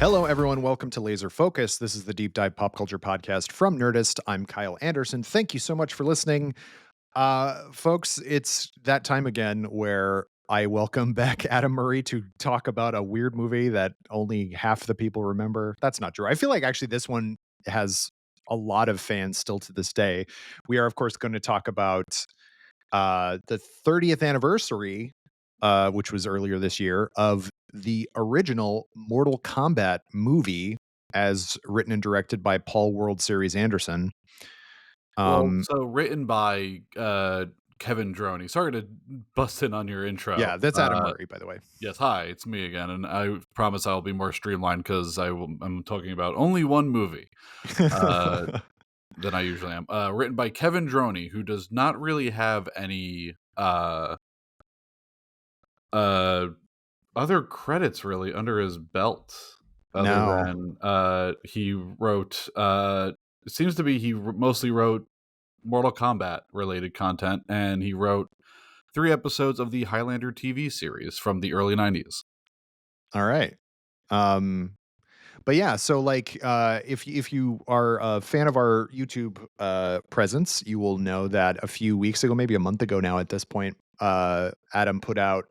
Hello, everyone. Welcome to Laser Focus. This is the deep dive pop culture podcast from Nerdist. I'm Kyle Anderson. Thank you so much for listening. Folks, it's that time again where I welcome back Adam Murray to talk about a weird movie that only half the people remember. That's not true. I feel like actually this one has a lot of fans still to this day. We are, of course, going to talk about the 30th anniversary, which was earlier this year, of the original Mortal Kombat movie as written and directed by Paul World Series Anderson. So written by Kevin Droney. Sorry to bust in on your intro. Yeah, that's Adam Murray, by the way. Yes, hi, it's me again, and I promise I'll be more streamlined because I'm talking about only one movie uh, than I usually am. Written by Kevin Droney, who does not really have any uh, other credits really under his belt, other No. than he wrote. It seems to be mostly wrote Mortal Kombat related content, and he wrote 3 episodes of the Highlander TV series from the early 90s. All right. But yeah, so like if you are a fan of our YouTube presence, you will know that a few weeks ago, maybe a month ago now at this point, Adam put out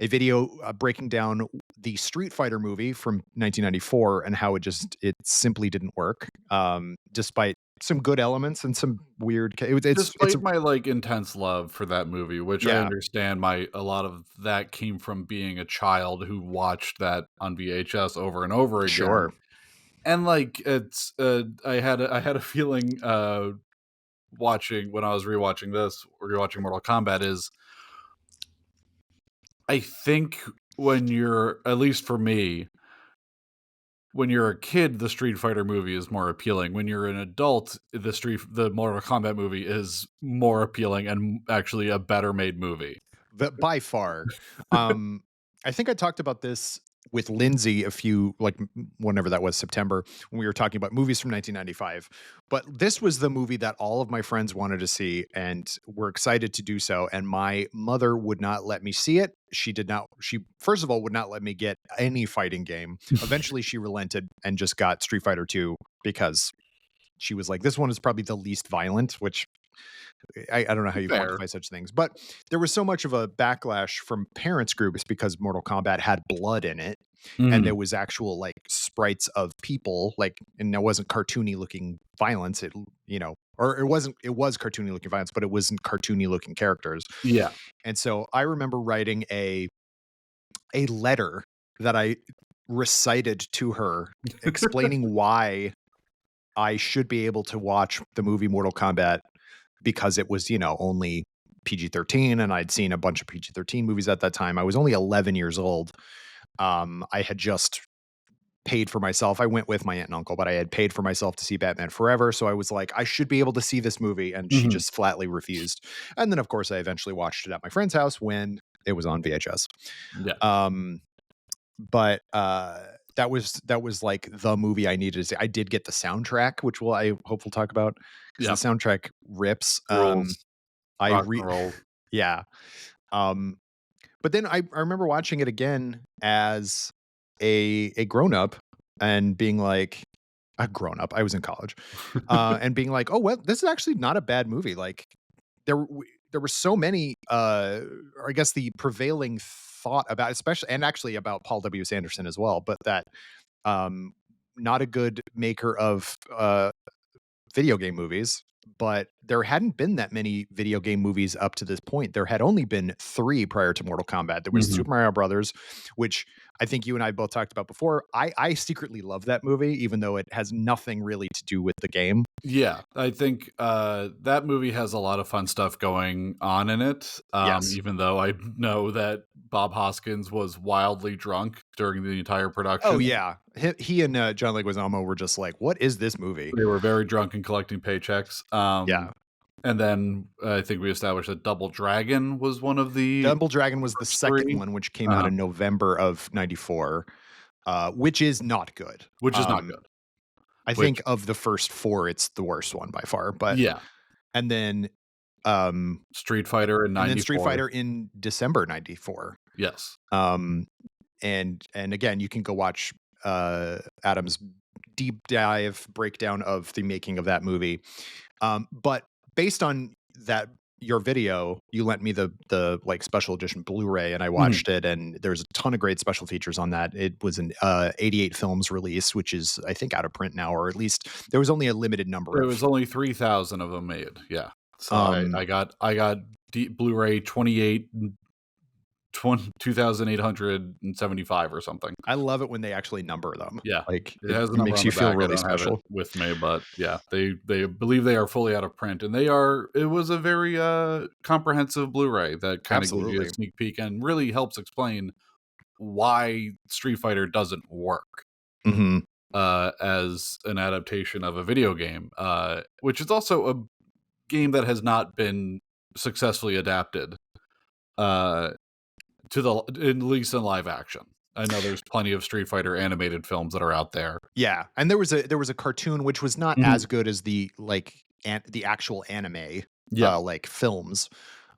a video breaking down the Street Fighter movie from 1994 and how it simply didn't work, despite some good elements and some weird. It's Despite my intense love for that movie, which I yeah, understand a lot of that came from being a child who watched that on VHS over and over again. sure. And it's I had a feeling watching when I was rewatching Mortal Kombat is I think when you're, at least for me, when you're a kid, the Street Fighter movie is more appealing. When you're an adult, the Mortal Kombat movie is more appealing and actually a better made movie. By far. I think I talked about this with Lindsay whenever that was, September, when we were talking about movies from 1995. But this was the movie that all of my friends wanted to see and were excited to do so. And my mother would not let me see it. She first of all would not let me get any fighting game. Eventually she relented and just got Street Fighter 2 because she was like, this one is probably the least violent, which I don't know how you Fair. quantify such things, but there was so much of a backlash from parents groups because Mortal Kombat had blood in it, and Mhm. there was actual sprites of people, and it wasn't cartoony looking violence. Or it wasn't. It was cartoony looking violence, but it wasn't cartoony looking characters. Yeah. And so I remember writing a letter that I recited to her, explaining why I should be able to watch the movie Mortal Kombat because it was, only PG-13, and I'd seen a bunch of PG-13 movies at that time. I was only 11 years old. I had just paid for myself. I went with my aunt and uncle, but I had paid for myself to see Batman Forever. So I was like, I should be able to see this movie. And she Mhm. just flatly refused. And then, of course, I eventually watched it at my friend's house when it was on VHS. Yeah. But that was like the movie I needed to see. I did get the soundtrack, which I hope we'll talk about because Yeah. the soundtrack rips. Rules. I Rock re and roll. yeah. Um, but then I remember watching it again as a grown up and being like, a grown up. I was in college, and being like, oh well, this is actually not a bad movie. Like there were so many. Or I guess the prevailing thought about, especially and actually about Paul W. Sanderson as well, but that um, not a good maker of video game movies, but there hadn't been that many video game movies up to this point. There had only been 3 prior to Mortal Kombat. There was Mhm. Super Mario Brothers, which I think you and I both talked about before. I secretly love that movie, even though it has nothing really to do with the game. Yeah, I think that movie has a lot of fun stuff going on in it. Yes. Even though I know that Bob Hoskins was wildly drunk during the entire Oh production. yeah. He and John Leguizamo were just like, what is this movie? They were very drunk and collecting paychecks. Yeah. And then I think we established that Double Dragon was one of the Double Dragon was the first second 3, one, which came out in November of 94, which is not good. which is not good. I Which, think of the first 4, it's the worst one by far, but yeah, and then um Street Fighter in Street '94. Fighter in December 94. Yes. Um and again, you can go watch Adam's deep dive breakdown of the making of that movie. But based on that your video, you lent me the like special edition Blu-ray and I Mhm. watched it, and there's a ton of great special features on that. It was an 88 films release, which is I think out of print now, or at least there was only a limited number There of was only 3,000 of them made, yeah. So um I got Blu-ray 28 2,875 or something. I love it when they actually number them. Yeah. Like It it has a number makes on you the feel back. I really don't have it special. with me, but yeah, they believe they are fully out of print, and it was a very, comprehensive Blu-ray that kinda gave you a Absolutely. sneak peek and really helps explain why Street Fighter doesn't work, Mhm. as an adaptation of a video game, which is also a game that has not been successfully adapted, uh, to the at least in live action. I know there's plenty of Street Fighter animated films that are out there. Yeah, and there was a cartoon which was not Mhm. as good as the like the actual anime Yeah. like films.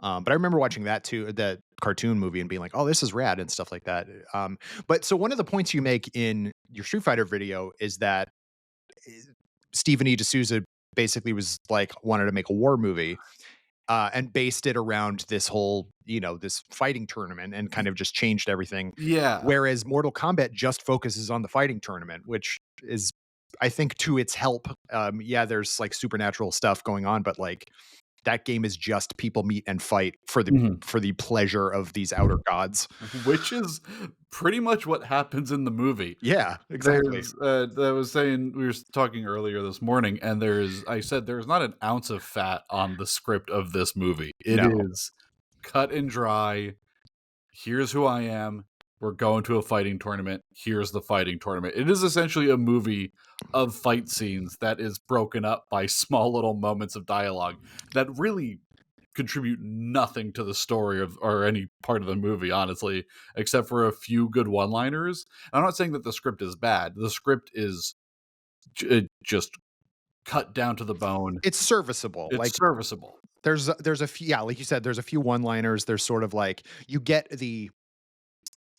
But I remember watching that too, that cartoon movie, and being like, "Oh, this is rad," and stuff like that. But so one of the points you make in your Street Fighter video is that eh, Stephen E. D'Souza basically was like wanted to make a war movie, and based it around this whole, this fighting tournament, and kind of just changed everything. Yeah. Whereas Mortal Kombat just focuses on the fighting tournament, which is, I think, to its help. Yeah, there's like supernatural stuff going on, but like that game is just people meet and fight Mhm. for the pleasure of these outer gods. Which is pretty much what happens in the movie. Yeah, exactly. I was saying we were talking earlier this morning, and I said there's not an ounce of fat on the script of this movie. It No. is cut and dry. Here's who I am. We're going to a fighting tournament. Here's the fighting tournament. It is essentially a movie of fight scenes that is broken up by small little moments of dialogue that really contribute nothing to the story of or any part of the movie, honestly, except for a few good one-liners. I'm not saying that the script is bad. The script is just cut down to the bone. It's serviceable. It's Like serviceable. there's a few, yeah, like you said, there's a few one-liners. There's sort of like you get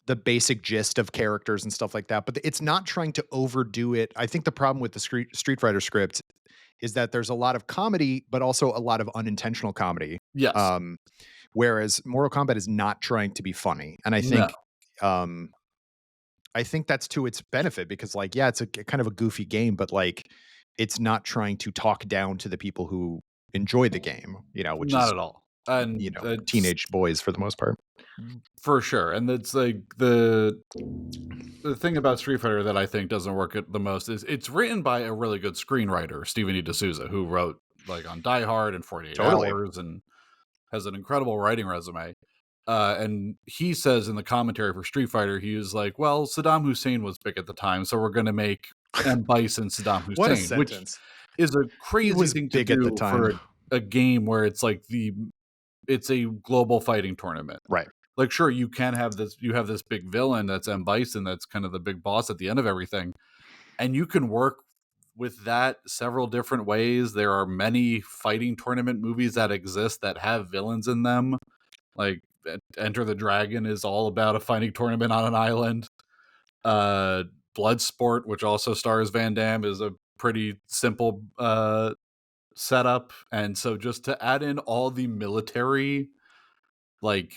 the basic gist of characters and stuff like that, but it's not trying to overdo it. I think the problem with the Street Fighter script is that there's a lot of comedy, but also a lot of unintentional comedy. Yes. Um, Whereas Mortal Kombat is not trying to be funny, and No. um, I think that's to its benefit because, like, yeah, it's a kind of a goofy game, but like, it's not trying to talk down to the people who enjoy the game, which Not is at all. And it's teenage boys for the most part. for sure. And it's like the thing about Street Fighter that I think doesn't work the most is it's written by a really good screenwriter, Stephen E. D'Souza, who wrote like on Die Hard and 48 Totally. Hours and has an incredible writing resume. And he says in the commentary for Street Fighter, he was like, "Well, Saddam Hussein was big at the time, so we're going to make M. Bison Saddam What a Hussein," which sentence. is a He crazy was thing to big at the do for time. a game where it's like it's a global fighting tournament. Right. Like, sure, you can have this. You have this big villain that's M. Bison, that's kind of the big boss at the end of everything, and you can work with that several different ways. There are many fighting tournament movies that exist that have villains in them. Like Enter the Dragon is all about a fighting tournament on an island. Uh, Bloodsport, which also stars Van Damme, is a pretty simple setup. And so just to add in all the military like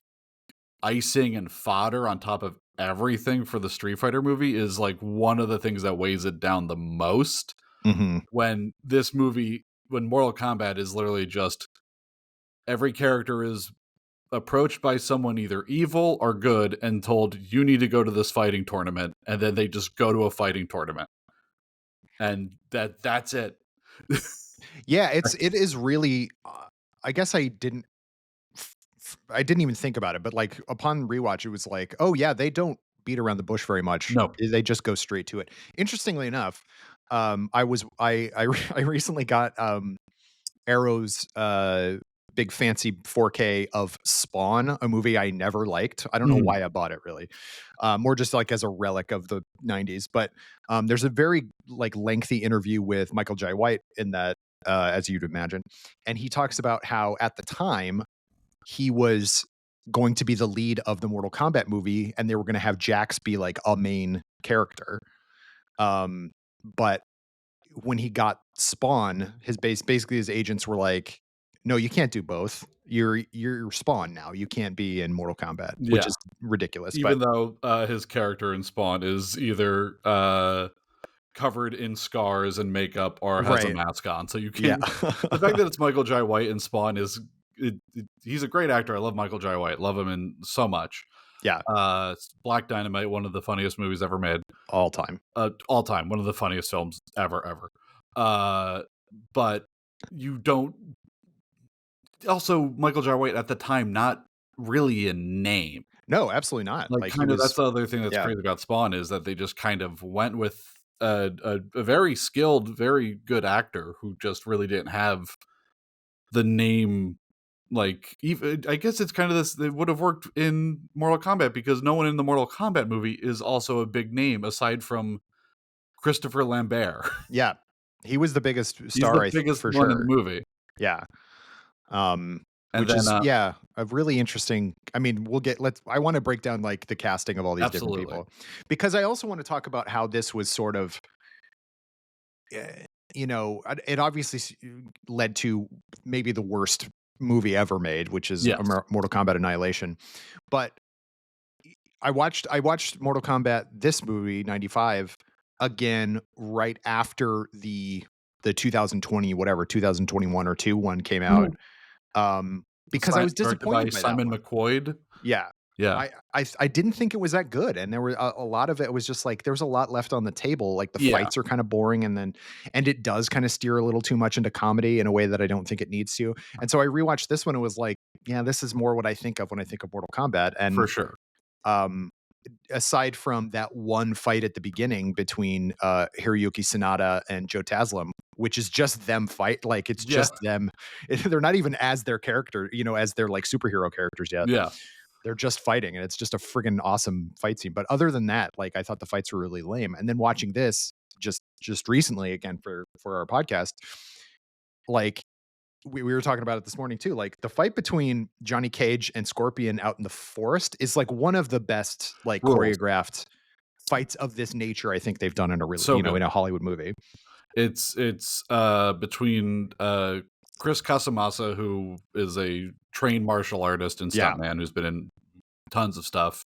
icing and fodder on top of everything for the Street Fighter movie is like one of the things that weighs it down the most. Mhm. When Mortal Kombat is literally just every character is approached by someone either evil or good and told you need to go to this fighting tournament, and then they just go to a fighting tournament, and that's it. Yeah, it is really, I guess I didn't even think about it, but, like, upon rewatch, it was like, "Oh, yeah, they don't beat around the bush very much. No. They just go straight to it." Interestingly enough, I recently got, Arrow's, big fancy 4K of Spawn, a movie I never liked. I don't know Mhm. why I bought it really. More just, like, as a relic of the '90s, but, there's a very, like, lengthy interview with Michael Jai White in that, as you'd imagine, and he talks about how, at the time, he was going to be the lead of the Mortal Kombat movie, and they were gonna have Jax be, like, a main character. But when he got Spawn, basically his agents were like, "No, you can't do both. You're Spawn now. You can't be in Mortal Kombat," which Yeah. is ridiculous. But Even though, his character in Spawn is either, covered in scars and makeup or has a right, mask on, so you yeah, can the fact that it's Michael Jai White in Spawn is he's a great actor. I love Michael Jai White. Love him in so much. yeah, Black Dynamite, one of the funniest movies ever made. all time. All time, one of the funniest films ever. Uh, but you don't also Michael Jai White at the time, not really a name. No, absolutely not. Like, Like he kind of was, that's the other thing that's yeah, crazy about Spawn is that they just kind of went with a very skilled, very good actor who just really didn't have the name. Like, even I guess it's kind of this. It would have worked in Mortal Kombat because no one in the Mortal Kombat movie is also a big name aside from Christopher Lambert. yeah. He was the biggest He's the star, I think, biggest for one in the sure. movie, Yeah. and Which then is, yeah, a really interesting. I mean, I want to break down like the casting of all these different absolutely, people because I also want to talk about how this was sort of, it obviously led to maybe the worst movie ever made, which is yes, Mortal Kombat Annihilation. But I watched Mortal Kombat, this movie 95, again right after the 2020, whatever, 2021 or 2 one came out. Mhm. Because I was Directed by disappointed by that Simon one. McQuoid. Yeah. Yeah, I didn't think it was that good, and there were a lot of it was just like there was a lot left on the table, like, the yeah, fights are kinda boring, and it does kinda steer a little too much into comedy in a way that I don't think it needs to, and so I rewatched this one and was like, "Yeah, this is more what I think of when I think of Mortal Kombat," for and, sure. um, aside from that one fight at the beginning between, Hiroyuki Sanada and Joe Taslim, which is just them fight, like, it's Yeah, just them. They're not even as their character, as their, like, superhero characters yet. yeah. They're just fighting, and it's just a friggin' awesome fight scene, but other than that, like, I thought the fights were really lame, and then watching this just recently again for our podcast, like, we were talking about it this morning too, like, the fight between Johnny Cage and Scorpion out in the forest is, like, one of the best, like, Rules. choreographed fights of this nature I think they've done in a really So good. in a Hollywood movie. It's between, Chris Casamassa, who is a trained martial artist and Yeah, stuntman who's been in tons of stuff,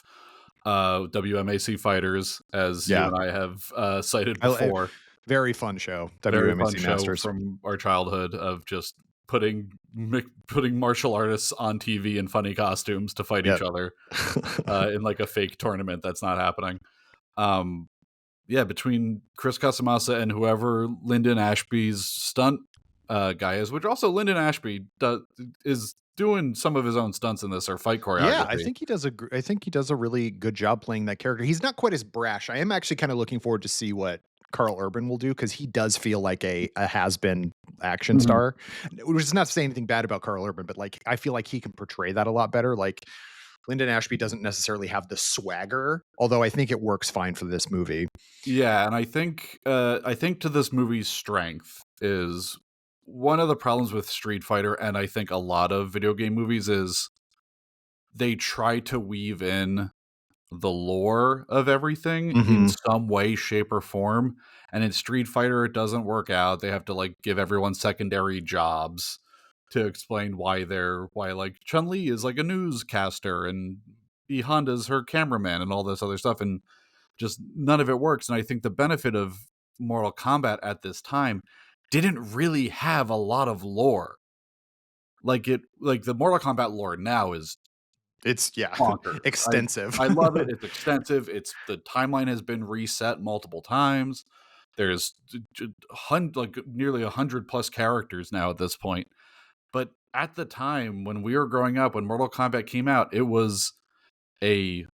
WMAC Fighters, as you yeah. and I have, cited I before. Very fun show, Very fun WMAC show Masters. from our childhood of just putting martial artists on TV in funny costumes to fight each Yep. other, in, like, a fake tournament that's not happening. Um, yeah, between Chris Casamassa and whoever Lyndon Ashby's stunt, guy is, which also Lyndon Ashby is doing some of his own stunts in this or fight Yeah, choreography. I think he does a really good job playing that character. He's not quite as brash. I am actually kinda looking forward to see what Carl Urban will do because he does feel like a has-been action Mhm. star, which is not to say anything bad about Carl Urban, but, like, I feel like he can portray that a lot better. Like, Lyndon Ashby doesn't necessarily have the swagger, although I think it works fine for this movie. Yeah, and I think to this movie's strength is one of the problems with Street Fighter, and I think a lot of video game movies is they try to weave in the lore of everything in Mhm. some way, shape, or form. And in Street Fighter, it doesn't work out. They have to like give everyone secondary jobs to explain why like Chun Li is like a newscaster and E Honda's her cameraman and all this other stuff, and just none of it works. And I think the benefit of Mortal Kombat at this time didn't really have a lot of lore. Like the Mortal Kombat lore now is It's, yeah, bonkers. extensive. I love it. It's extensive. It's the timeline has been reset multiple times. There's like nearly 100 plus characters now at this point. But at the time when we were growing up, when Mortal Kombat came out, it was a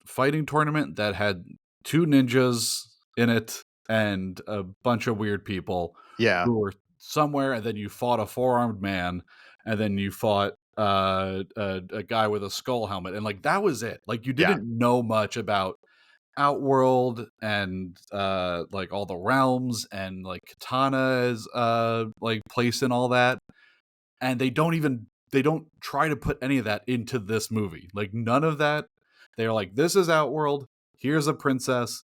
fighting tournament that had two ninjas in it and a bunch of weird people Yeah, who were somewhere, and then you fought a four-armed man, and then you fought a guy with a skull helmet, and like that was it. Like you yeah, didn't know much about Outworld and like all the realms and like Katana's like place in all that, and they don't try to put any of that into this movie. Like none of that. They're like, this is Outworld. Here's a princess.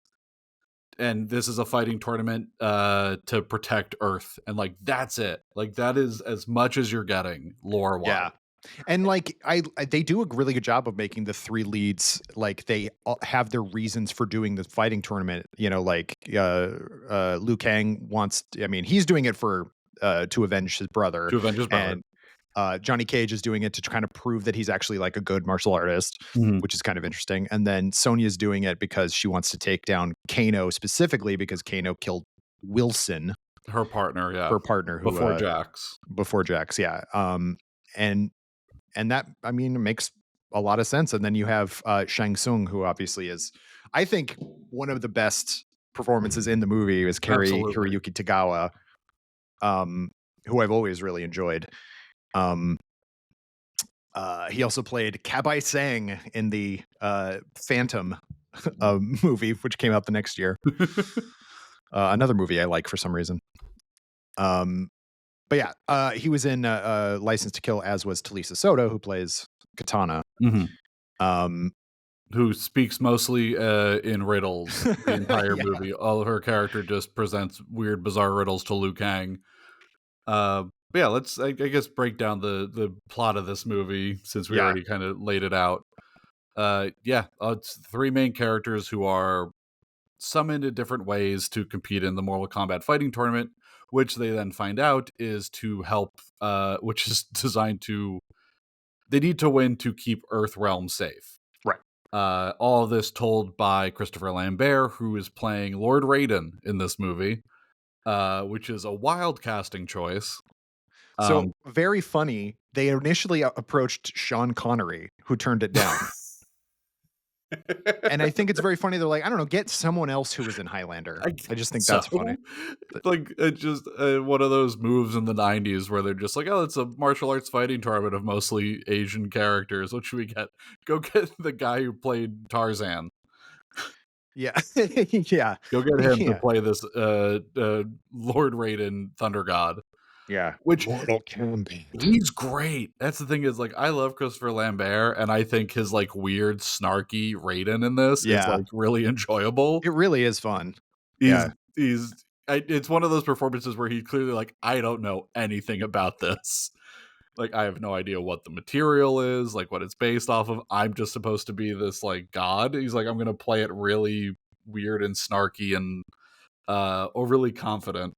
and this is a fighting tournament to protect Earth, and like that's it. Like that is as much as you're getting lore wise. Yeah. And like they do a really good job of making the three leads like they all have their reasons for doing the fighting tournament. You know, like Liu Kang wants. I mean, he's doing it for to avenge his brother, To avenge his brother. and Johnny Cage is doing it to kind of prove that he's actually like a good martial artist, Mhm. which is kind of interesting. And then Sonya's doing it because she wants to take down Kano specifically because Kano killed Wilson, Her partner, yeah, her partner, who before Jax. before Jax. Yeah. And that, I mean, it makes a lot of sense. And then you have Shang Tsung, who obviously is, I think, one of the best performances in the movie is Kari Absolutely. Hiroyuki Tagawa, who I've always really enjoyed. Um, he also played Kabai Sang in the Phantom movie, which came out the next year. Another movie I like for some reason. Um, but yeah, he was in License to Kill, as was Talisa Soto, who plays Katana. Mhm. Um, Who speaks mostly in riddles the entire yeah, movie. All of her character just presents weird, bizarre riddles to Liu Kang. But yeah, let's I guess break down the plot of this movie since we yeah, already kind of laid it out. It's three main characters who are summoned in different ways to compete in the Mortal Kombat fighting tournament, which they then find out is to help, which is designed to, they need to win to keep Earthrealm safe. right. All of this told by Christopher Lambert, who is playing Lord Raiden in this movie, which is a wild casting choice. So Um, very funny. They initially approached Sean Connery, who turned it down. And I think it's very funny. They're like, I don't know, get someone else who was in Highlander. I I just guess think so. that's funny. Th- Like it's just one of those moves in the '90s where they're just like, "Oh, it's a martial arts fighting tournament of mostly Asian characters. What should we get? Go get the guy who played Tarzan. Yeah, yeah, Go get him to yeah, play this Lord Raiden Thunder God." yeah. Which Mortal Kombat. he's great. That's the thing is like I love Christopher Lambert, and I think his like weird, snarky Raiden in this is Yeah, like really enjoyable. it really is fun. He's Yeah, it's one of those performances where he's clearly like, I don't know anything about this. Like, I have no idea what the material is, like what it's based off of. I'm just supposed to be this like god. He's like, I'm gonna play it really weird and snarky and overly confident.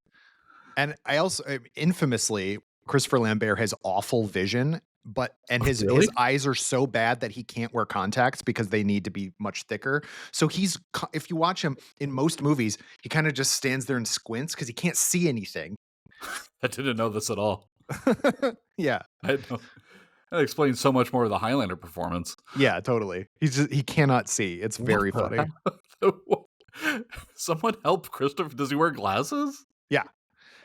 and I also infamously Christopher Lambert has awful vision, but and his Really? eyes are so bad that he can't wear contacts because they need to be much thicker. So if you watch him in most movies, he kind of just stands there and squints because he can't see anything. I didn't know this at all. Yeah, I had no, that explains so much more of the Highlander performance. yeah, totally. He cannot see. It's What very the funny. heck? Someone help Christopher. Does he wear glasses? Yeah.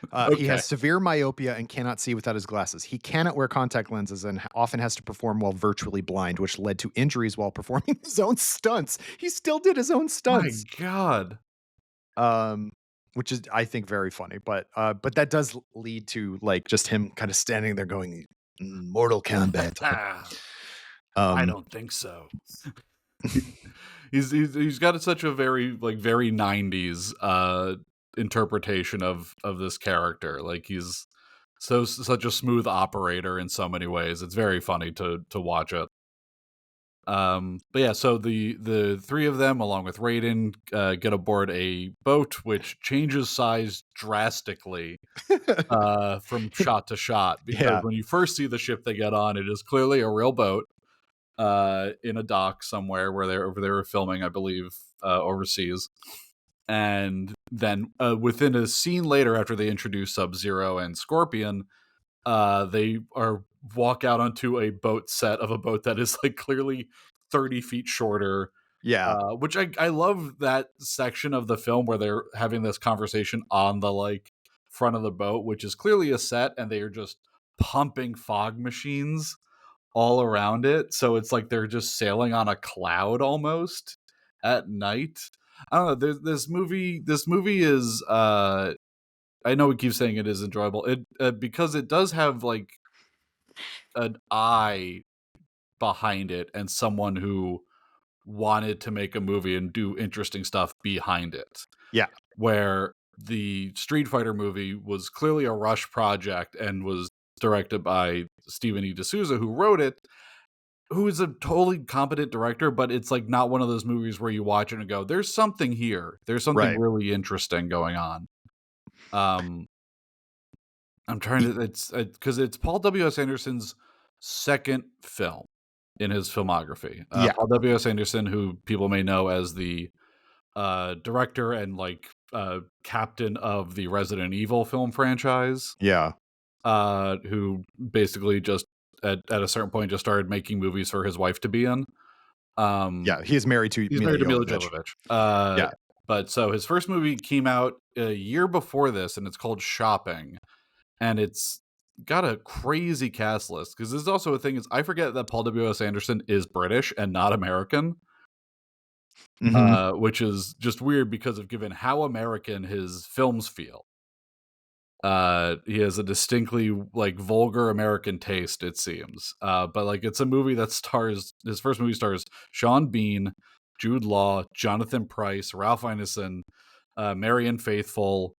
He Okay. has severe myopia and cannot see without his glasses. He cannot wear contact lenses and often has to perform while virtually blind, which led to injuries while performing his own stunts. He still did his own My stunts, God. um, which is, I think, very funny. But that does lead to like just him kind of standing there going, Mortal Kombat. I Um, don't think so. He's got such a very like very 90s interpretation of this character. Like he's such a smooth operator in so many ways. It's very funny to watch it. But yeah, so the three of them, along with Raiden, get aboard a boat which changes size drastically from shot to shot. Because yeah, when you first see the ship they get on, it is clearly a real boat in a dock somewhere where they were filming, I believe, overseas. And then within a scene later, after they introduce Sub Zero and Scorpion, they are walk out onto a boat set of a boat that is like clearly 30 feet shorter. yeah, Which I love that section of the film where they're having this conversation on the like front of the boat, which is clearly a set, and they are just pumping fog machines all around it. So it's like they're just sailing on a cloud almost at night. I don't know. This movie is. I know we keep saying it is enjoyable. It because it does have like an eye behind it and someone who wanted to make a movie and do interesting stuff behind it. Yeah. Where the Street Fighter movie was clearly a rush project and was directed by Steven E. D'Souza, who wrote it, who is a totally competent director, but it's like not one of those movies where you watch it and go, "There's something here. There's something Right. really interesting going on." Um, I'm trying Y- to it's because it's Paul W.S. Anderson's second film in his filmography. Yeah. Paul W.S. Anderson, who people may know as the director and like captain of the Resident Evil film franchise, Yeah. who basically just at a certain point just started making movies for his wife to be in. Yeah. He is married to He's Mila married to Mila Jovovich. Jovovich. Yeah. But so his first movie came out a year before this, and it's called Shopping, and it's got a crazy cast list because this is also a thing is I forget that Paul W.S. Anderson is British and not American, Hmm. which is just weird because of given how American his films feel. He has a distinctly like vulgar American taste, it seems. But like it's a movie that stars his first movie stars Sean Bean, Jude Law, Jonathan Pryce, Ralph Ineson, Marianne Faithfull,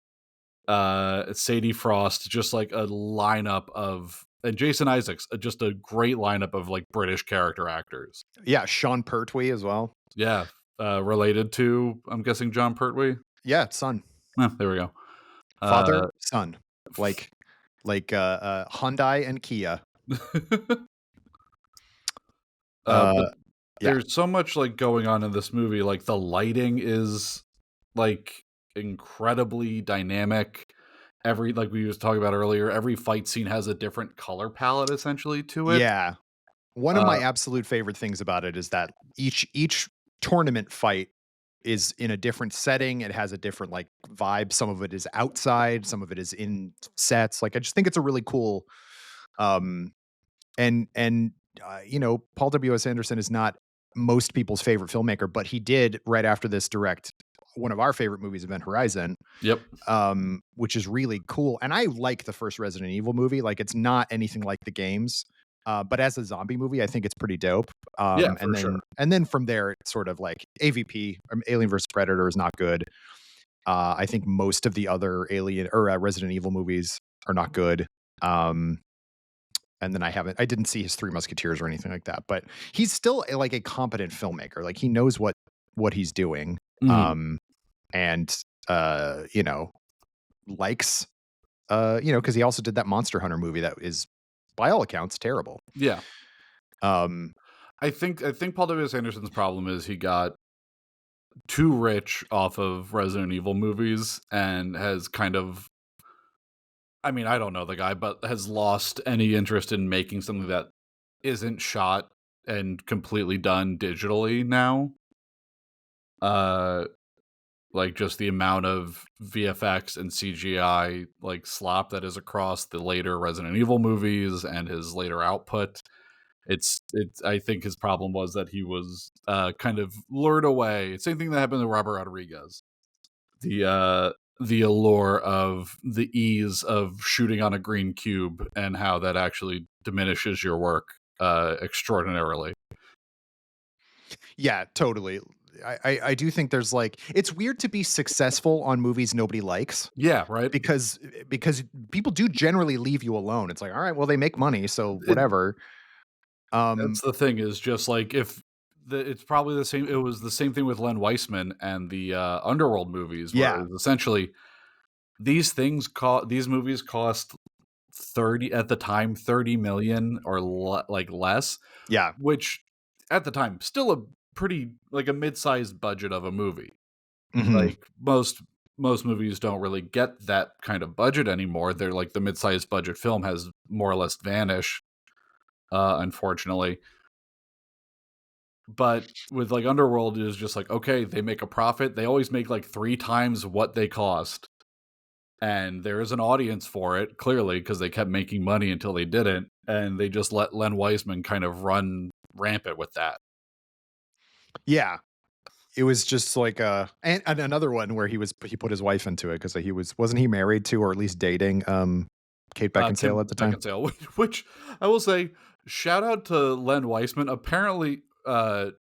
Sadie Frost, just like a lineup of and Jason Isaacs, just a great lineup of like British character actors. Yeah. Sean Pertwee as well. Yeah, related to I'm guessing John Pertwee. Yeah. Son. There we go. Father, Uh, son. Like Hyundai and Kia. but Uh yeah. there's so much like going on in this movie. Like the lighting is like incredibly dynamic. Every like we was talking about earlier, every fight scene has a different color palette essentially to it. Yeah. One of my Uh, absolute favorite things about it is that each tournament fight is in a different setting. It has a different like vibe. Some of it is outside, some of it is in sets. Like I just think it's a really cool um Paul W.S. Anderson is not most people's favorite filmmaker, but he did right after this direct one of our favorite movies, Event Horizon, yep. which is really cool. And I like the first Resident Evil movie. Like it's not anything like the games. But as a zombie movie, I think it's pretty dope. Yeah, And for sure. then from there, it's sort of like AVP, Alien vs Predator, is not good. I think most of the other Alien or Resident Evil movies are not good. Um, and then I didn't see his Three Musketeers or anything like that. But he's still like a competent filmmaker. Like he knows what he's doing. Mhm. Um, and likes because he also did that Monster Hunter movie that is, by all accounts, terrible. Yeah. Um, I think Paul W.S. Anderson's problem is he got too rich off of Resident Evil movies and has kind of I mean, I don't know the guy, but has lost any interest in making something that isn't shot and completely done digitally now. Uh like just the amount of VFX and CGI like slop that is across the later Resident Evil movies and his later output. It's I think his problem was that he was kind of lured away. Same thing that happened to Robert Rodriguez. The allure of the ease of shooting on a green cube and how that actually diminishes your work extraordinarily. yeah, totally. I do think there's like it's weird to be successful on movies nobody likes Yeah, right. because people do generally leave you alone. It's like, all right, well, they make money, so It, whatever. that's Um, the thing is just like if it's probably the same. It was the same thing with Len Weissman and the Underworld movies, where yeah. it was essentially these movies cost 30 at the time 30 million or like less, Yeah. which at the time still a pretty like a mid-sized budget of a movie. Mhm. Like most movies don't really get that kind of budget anymore. They're like the mid-sized budget film has more or less vanished, unfortunately. But with like Underworld it is just like okay, they make a profit. They always make like 3 times what they cost. And there is an audience for it, clearly, because they kept making money until they didn't, and they just let Len Weisman kind of run rampant with that. Yeah. It was just like and another one where he put his wife into it because wasn't he married to or at least dating Kate Beckinsale Kim at the time? Beckinsale, which I will say, shout out to Len Weisman. Apparently,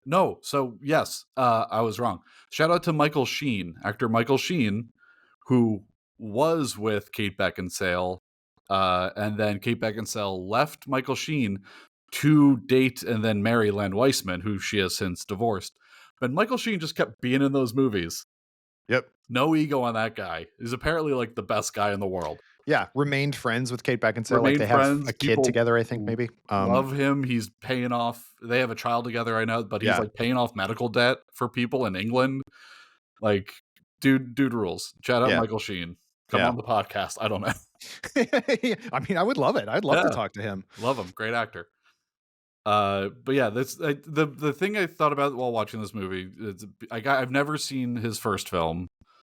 No, so yes, I was wrong. Shout out to Michael Sheen, actor Michael Sheen, who was with Kate Beckinsale, and then Kate Beckinsale left Michael Sheen to date and then marry Len Weissman, who she has since divorced. But Michael Sheen just kept being in those movies. Yep. No ego on that guy. He's apparently like the best guy in the world. Yeah, remained friends with Kate Beckinsale, like, Remain they have a friends. kid People together, I think, maybe? love him. He's paying off. They have a child together, I know, but he's Yeah, like paying off medical debt for people in England. Like, dude rules. Shout out yeah, Michael Sheen. Come yeah. on the podcast. I don't know. I mean, I would love it. I'd love to Yeah, talk to him. love him. Great actor. But yeah, that's the thing I thought about while watching this movie. I've never seen his first film.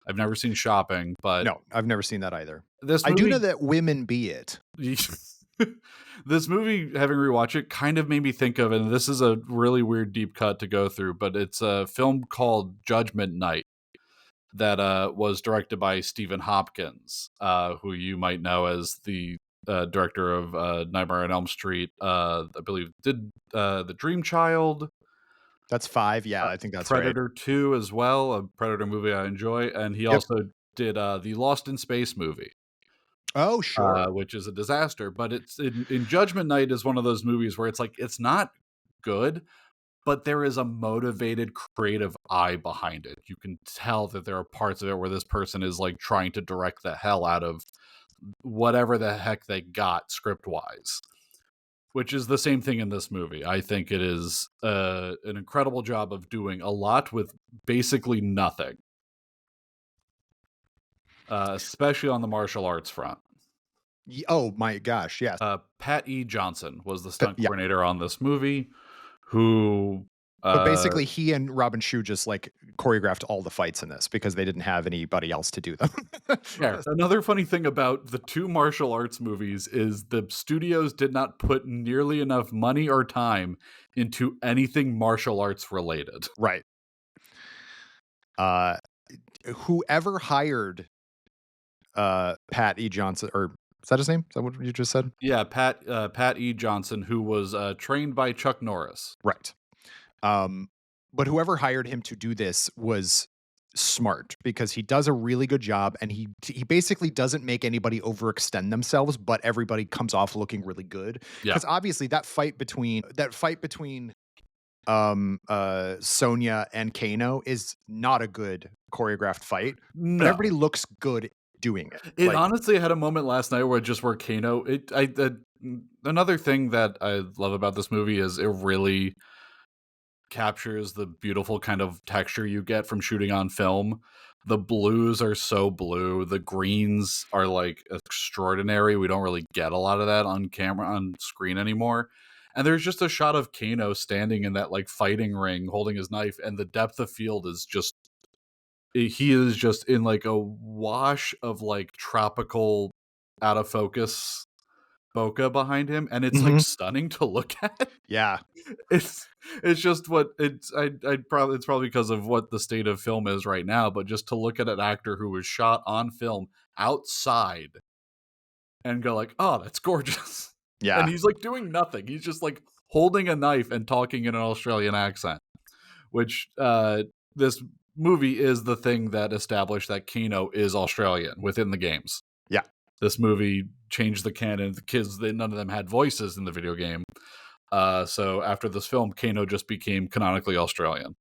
I've never seen Shopping, but No, I've never seen that either. this I do know movie that Women Be It. this movie, having rewatched it, kind of made me think of, and this is a really weird deep cut to go through, but it's a film called Judgment Night that was directed by Stephen Hopkins, who you might know as the director of Nightmare on Elm Street. I believe did The Dream Child, That's 5, yeah, I think that's right. Predator 2 as well, a Predator movie I enjoy, and he Yep. also did the Lost in Space movie. Oh, sure. Which is a disaster. But it's in Judgment Night is one of those movies where it's like it's not good, but there is a motivated creative eye behind it. You can tell that there are parts of it where this person is like trying to direct the hell out of whatever the heck they got script wise. Which is the same thing in this movie. I think it is an incredible job of doing a lot with basically nothing, especially on the martial arts front. Oh my gosh, yes. Pat E. Johnson was the stunt Yeah, coordinator on this movie, who, but uh, basically he and Robin Shou just, like, choreographed all the fights in this because they didn't have anybody else to do them. yeah. Another funny thing about the two martial arts movies is the studios did not put nearly enough money or time into anything martial arts related. Right. Uh, whoever hired, Pat E. Johnson, or is that his name? Is that what you just said? Yeah, Pat E. Johnson, who was trained by Chuck Norris. Right. Um, but whoever hired him to do this was smart because he does a really good job, and he basically doesn't make anybody overextend themselves, but everybody comes off looking really good. Yeah, Because obviously that fight between Sonya and Kano is not a good choreographed fight, but no. everybody looks good doing it. It Like, honestly had a moment last night where Kano. Another thing that I love about this movie is it really captures the beautiful kind of texture you get from shooting on film. The blues are so blue. The greens are like extraordinary. We don't really get a lot of that on camera on screen anymore. And there's just a shot of Kano standing in that like fighting ring holding his knife, and the depth of field is just he is just in like a wash of like tropical out of focus bokeh behind him, and it's like mhm, stunning to look at. yeah, It's it's just what it's probably because of what the state of film is right now, but just to look at an actor who was shot on film outside and go like, "Oh, that's gorgeous." And yeah. he's like doing nothing. He's just like holding a knife and talking in an Australian accent, which this movie is the thing that established that Kano is Australian within the games. Yeah. This movie changed the canon. The kids, none of them had voices in the video game. So after this film, Kano just became canonically Australian.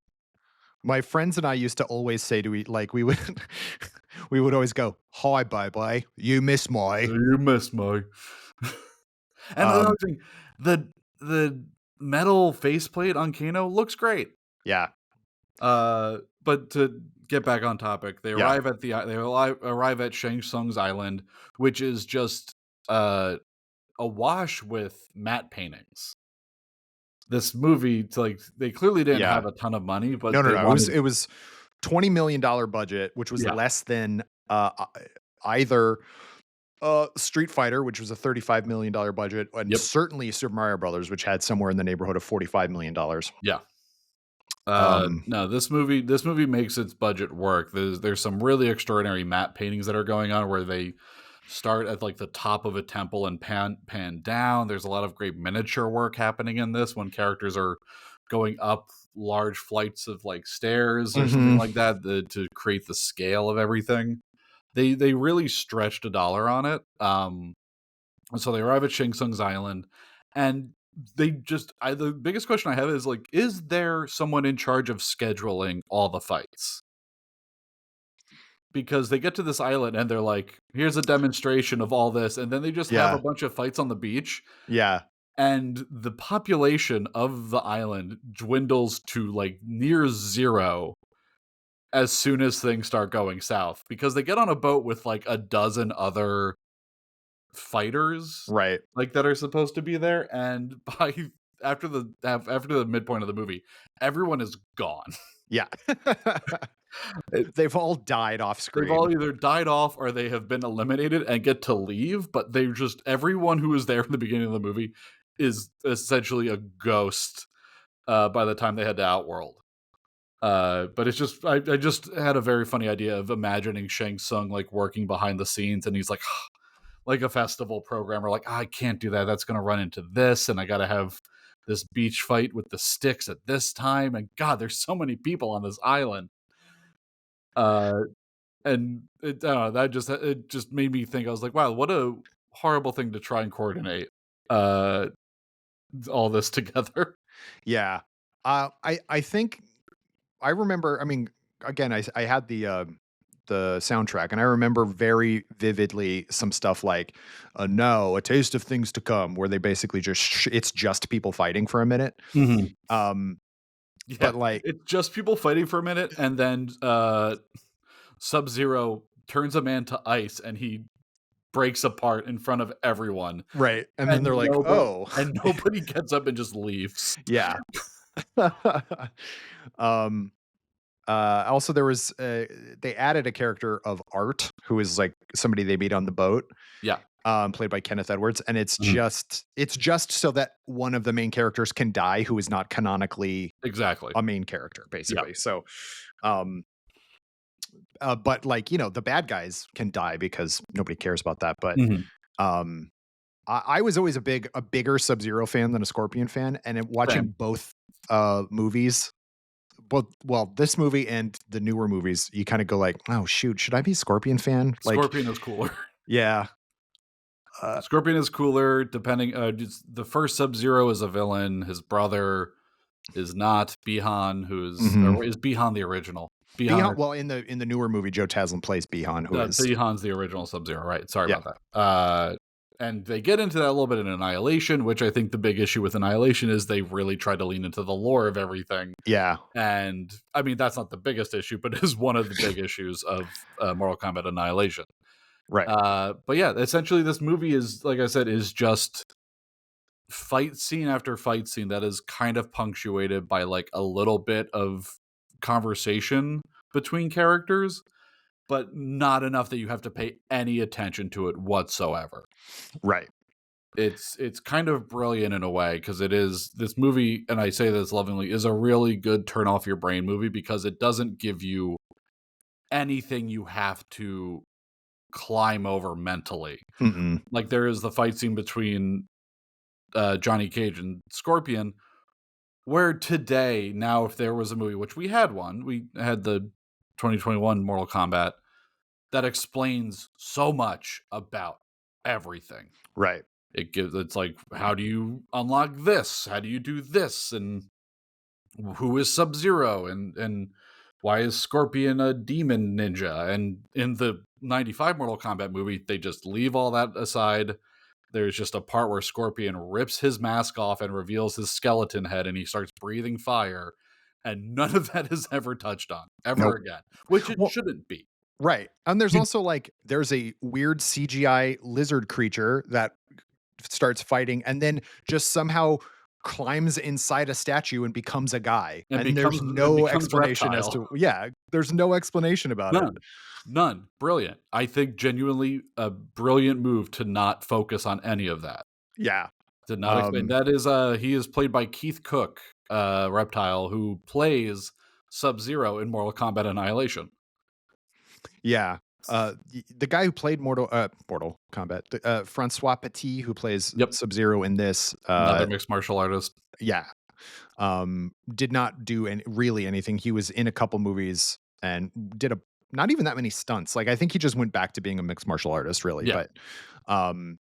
My friends and I used to always say to eat like we would we would always go, "Hi, baby, you miss my." You miss my. And another Um, thing, the metal faceplate on Kano looks great. yeah, But to get back on topic, yeah. arrive at Shang Tsung's island, which is just uh, awash with matte paintings. This movie, like, they clearly didn't Yeah. have a ton of money, No, but no, they no. It was wanted, it was $20 million budget, which was yeah, less than, either, Street Fighter, which was a $35 million budget, and yep, certainly Super Mario Brothers, which had somewhere in the neighborhood of $45 million. yeah. Um, No, this movie makes its budget work. There's some really extraordinary matte paintings that are going on where they start at like the top of a temple and pan down. There's a lot of great miniature work happening in this when characters are going up large flights of like stairs or something Mhm. like that to create the scale of everything. They really stretched a dollar on it. And so they arrive at Shang Tsung's island, and the biggest question I have is like, is there someone in charge of scheduling all the fights? Because they get to this island and they're like, here's a demonstration of all this, and then they just have a Yeah. bunch of fights on the beach, Yeah. and the population of the island dwindles to like near zero as soon as things start going south because they get on a boat with like a dozen other fighters Right. like that are supposed to be there, and by after the midpoint of the movie, everyone is gone. Yeah. It, They've all died off they've screen. all either died off or they have been eliminated and get to leave, but they just everyone who was there in the beginning of the movie is essentially a ghost by the time they head to Outworld. But it's just I just had a very funny idea of imagining Shang Tsung like working behind the scenes, and he's like a festival programmer, like, I can't do that. That's going to run into this, and I got to have this beach fight with the sticks at this time. And God, there's so many people on this island. Uh, and it, I don't know, it just made me think. I was like, wow, what a horrible thing to try and coordinate uh, all this together. Yeah. I think I remember, I mean, again, I had the soundtrack, and I remember very vividly some stuff like, "No, a taste of things to come," where they basically just it's just people fighting for a minute. Mhm. Um, Yeah, but like it's just people fighting for a minute, and then Sub Zero turns a man to ice, and he breaks apart in front of everyone. right, and then And they're like, nobody "Oh." and nobody gets up and just leaves. Yeah. Um, also there was, they added a character of Art, who is like somebody they meet on the boat, Yeah, played by Kenneth Edwards, and mhm, it's just so that one of the main characters can die who is not canonically exactly. a main character, Yeah, basically. So, um, but like, the bad guys can die because nobody cares about that. But mhm, um, I was always a bigger Sub-Zero fan than a Scorpion fan, and watching same. both movies, both well, this movie and the newer movies, you kind of go like, oh shoot, should I be a Scorpion fan? Like, Scorpion is cooler. yeah, uh, Scorpion is cooler depending just the first Sub-Zero is a villain, his brother is not. Bihan, who's mhm. or is Bihan the original? Bihan Bihan, well, in the newer movie, Joe Taslim plays Bihan, who is Bihan's the original Sub-Zero, right, sorry yeah, about that. And they get into that a little bit in Annihilation, which I think the big issue with Annihilation is they really tried to lean into the lore of everything. yeah, And I mean, that's not the biggest issue, but it is one of the big issues of Mortal Kombat Annihilation. right, But yeah, essentially, this movie is, like I said, is just fight scene after fight scene that is kind of punctuated by like a little bit of conversation between characters, but not enough that you have to pay any attention to it whatsoever. right, It's kind of brilliant in a way because it is this movie, and I say this lovingly, is a really good turn off your brain movie because it doesn't give you anything you have to climb over mentally. mm-mm, Like there is the fight scene between Johnny Cage and Scorpion, where today, now if there was a movie, which we had one, we had the 2021 Mortal Kombat that explains so much about everything. right, It's like, how do you unlock this? How do you do this? And who is Sub Zero? And why is Scorpion a demon ninja? And in the 95 Mortal Kombat movie, they just leave all that aside. There's just a part where Scorpion rips his mask off and reveals his skeleton head, and he starts breathing fire. And none of that is ever touched on ever nope. again, which it Well, shouldn't be. right, and there's also like there's a weird CGI lizard creature that starts fighting and then just somehow climbs inside a statue and becomes a guy, And and there's no becomes explanation as reptile. to there's no explanation about it. None. None. Brilliant. I think genuinely a brilliant move to not focus on any of that. Yeah. To not explain. Um, That is he is played by Keith Cook, Reptile, who plays Sub-Zero in Mortal Kombat Annihilation. yeah. The guy who played Mortal Kombat, Francois Petit, who plays Yep. Sub-Zero in this, Another mixed martial artist. yeah. Did not do really anything. He was in a couple movies and did a not even that many stunts. Like I think he just went back to being a mixed martial artist, really. Yeah. But um,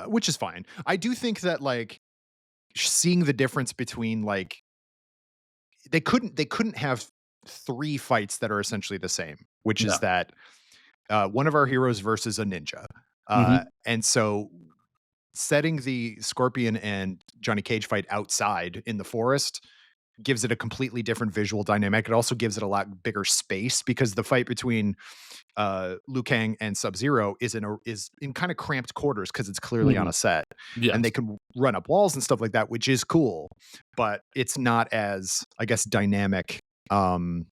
which is fine. I do think that like seeing the difference between like they couldn't have three fights that are essentially the same, which is No. that one of our heroes versus a ninja. Mhm. And so setting the Scorpion and Johnny Cage fight outside in the forest gives it a completely different visual dynamic. It also gives it a lot bigger space because the fight between Liu Kang and Sub-Zero is in kind of cramped quarters because it's clearly on Mhm. a set, and they Yes. can run up walls and stuff like that, which is cool, but it's not as, I guess, dynamic. Um,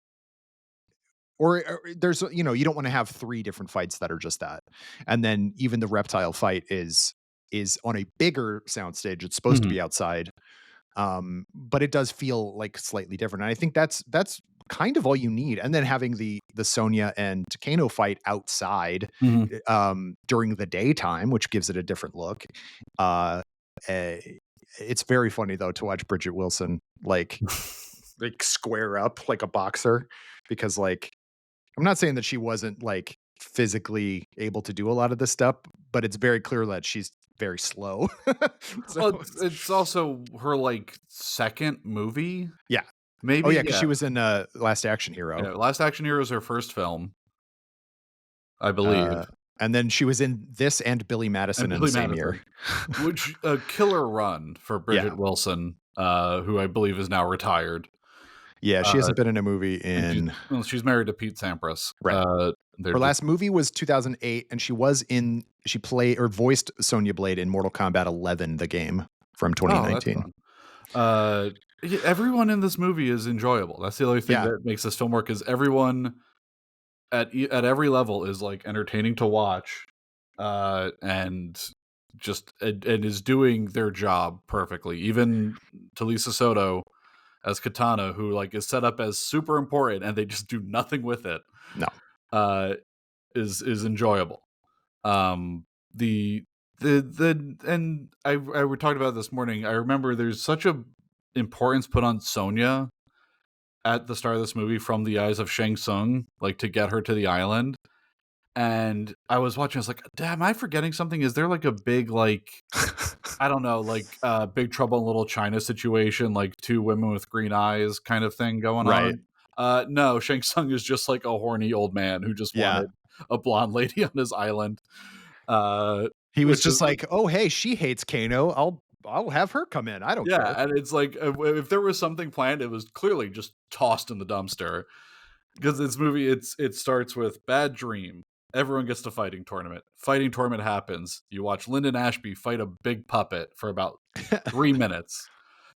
or there's, you don't want to have three different fights that are just that, and then even the reptile fight is on a bigger soundstage. It's supposed to Mhm. be outside, but it does feel like slightly different. And I think that's kind of all you need. And then having the Sonya and Kano fight outside Mhm. during the daytime, which gives it a different look. Uh, eh, it's very funny though to watch Bridget Wilson like square up like a boxer because like I'm not saying that she wasn't like physically able to do a lot of this stuff, but it's very clear that she's very slow. So Well, it's also her, like, 2nd movie? yeah. Oh, Maybe, yeah, because yeah. she was in, Last Action Hero, Yeah, Last Action Hero is her 1st film, I uh, believe, and then she was in this and Billy and Madison in the Billy same year. Madison, which a killer run for Yeah. Bridget Wilson, who I believe is now retired. Yeah, she Uh, hasn't been in a movie and in she's married to Pete Sampras. right. They're Her just last movie was 2008, and she played or voiced Sonya Blade in Mortal Kombat 11, the game from oh, that's 2019. fun. Uh, Everyone in this movie is enjoyable. That's the only thing Yeah. that makes this film work is everyone at every level is, like, entertaining to watch, and and is doing their job perfectly. Even Talisa Soto as Katana, who, like, is set up as super important and they just do nothing with it, No. uh, is enjoyable. Um, the and I we talked about it this morning. I remember there's such a importance put on Sonya at the start of this movie from the eyes of Shang Tsung, like, to get her to the island. And I was watching, I was like, "Damn, am I forgetting something? Is there, like, a big, like, I don't know, like, Big Trouble in Little China situation, like, 2 women with green eyes kind of thing going Right. on?" No, Shang Tsung is just, like, a horny old man who just Yeah. wanted a blonde lady on his island, He was which is just like, "Oh, hey, she hates Kano. I'll have her come in. I don't yeah, care." and it's like, if there was something planned, it was clearly just tossed in the dumpster. Because this movie, it starts with bad dream. Everyone gets to fighting tournament. Fighting tournament happens. You watch Lyndon Ashby fight a big puppet for about 3 minutes.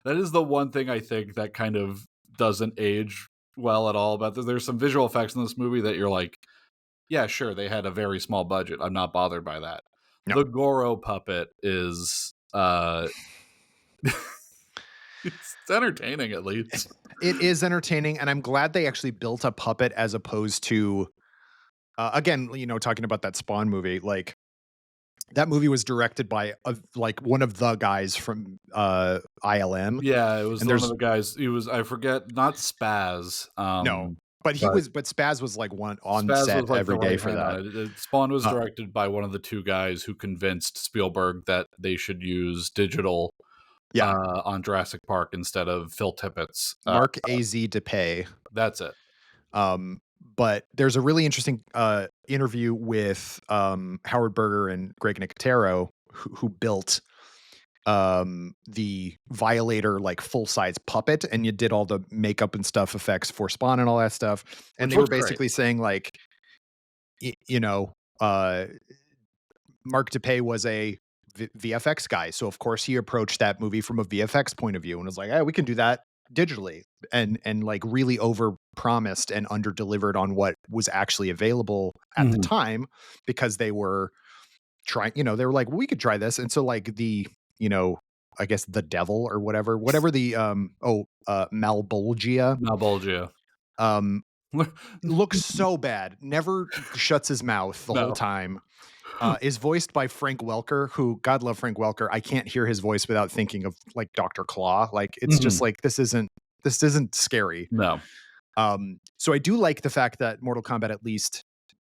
That is the one thing I think that kind of doesn't age well at all. But there's some visual effects in this movie that you're like, yeah, sure, they had a very small budget. I'm not bothered by that. No. The Goro puppet is it's entertaining at least. It is entertaining, and I'm glad they actually built a puppet as opposed to again, talking about that Spawn movie, like that movie was directed by like one of the guys from ILM, Yeah, it was and one of there's the guys. He was I forget, not Spaz, no, but but Spaz was like one on Spaz set was like the every day right for hand on that. it. Spawn was Uh, directed by one of the 2 guys who convinced Spielberg that they should use digital, yeah, on Jurassic Park instead of Phil Tippett's. Mark Az DePay. That's it. But there's a really interesting interview with Howard Berger and Greg Nicotero who built the Violator like full size puppet, and you did all the makeup and stuff effects for Spawn and all that stuff. And Which they were looks great. basically saying like, you know, Mark DePay was a VFX guy, so of course he approached that movie from a VFX point of view and was like, "Hey, we can do that digitally," and like really over promised and under delivered on what was actually available at the Mhm. time because they were trying. They were like, well, "We could try this," and so like you know, I guess the devil or whatever the Malbolgia Malbolgia. um looks so bad, never shuts his mouth the whole No. time. is voiced by Frank Welker, who, God love Frank Welker. I can't hear his voice without thinking of like Dr. Claw. Like it's just Mhm. like this isn't scary. No. So I do like the fact that Mortal Kombat, at least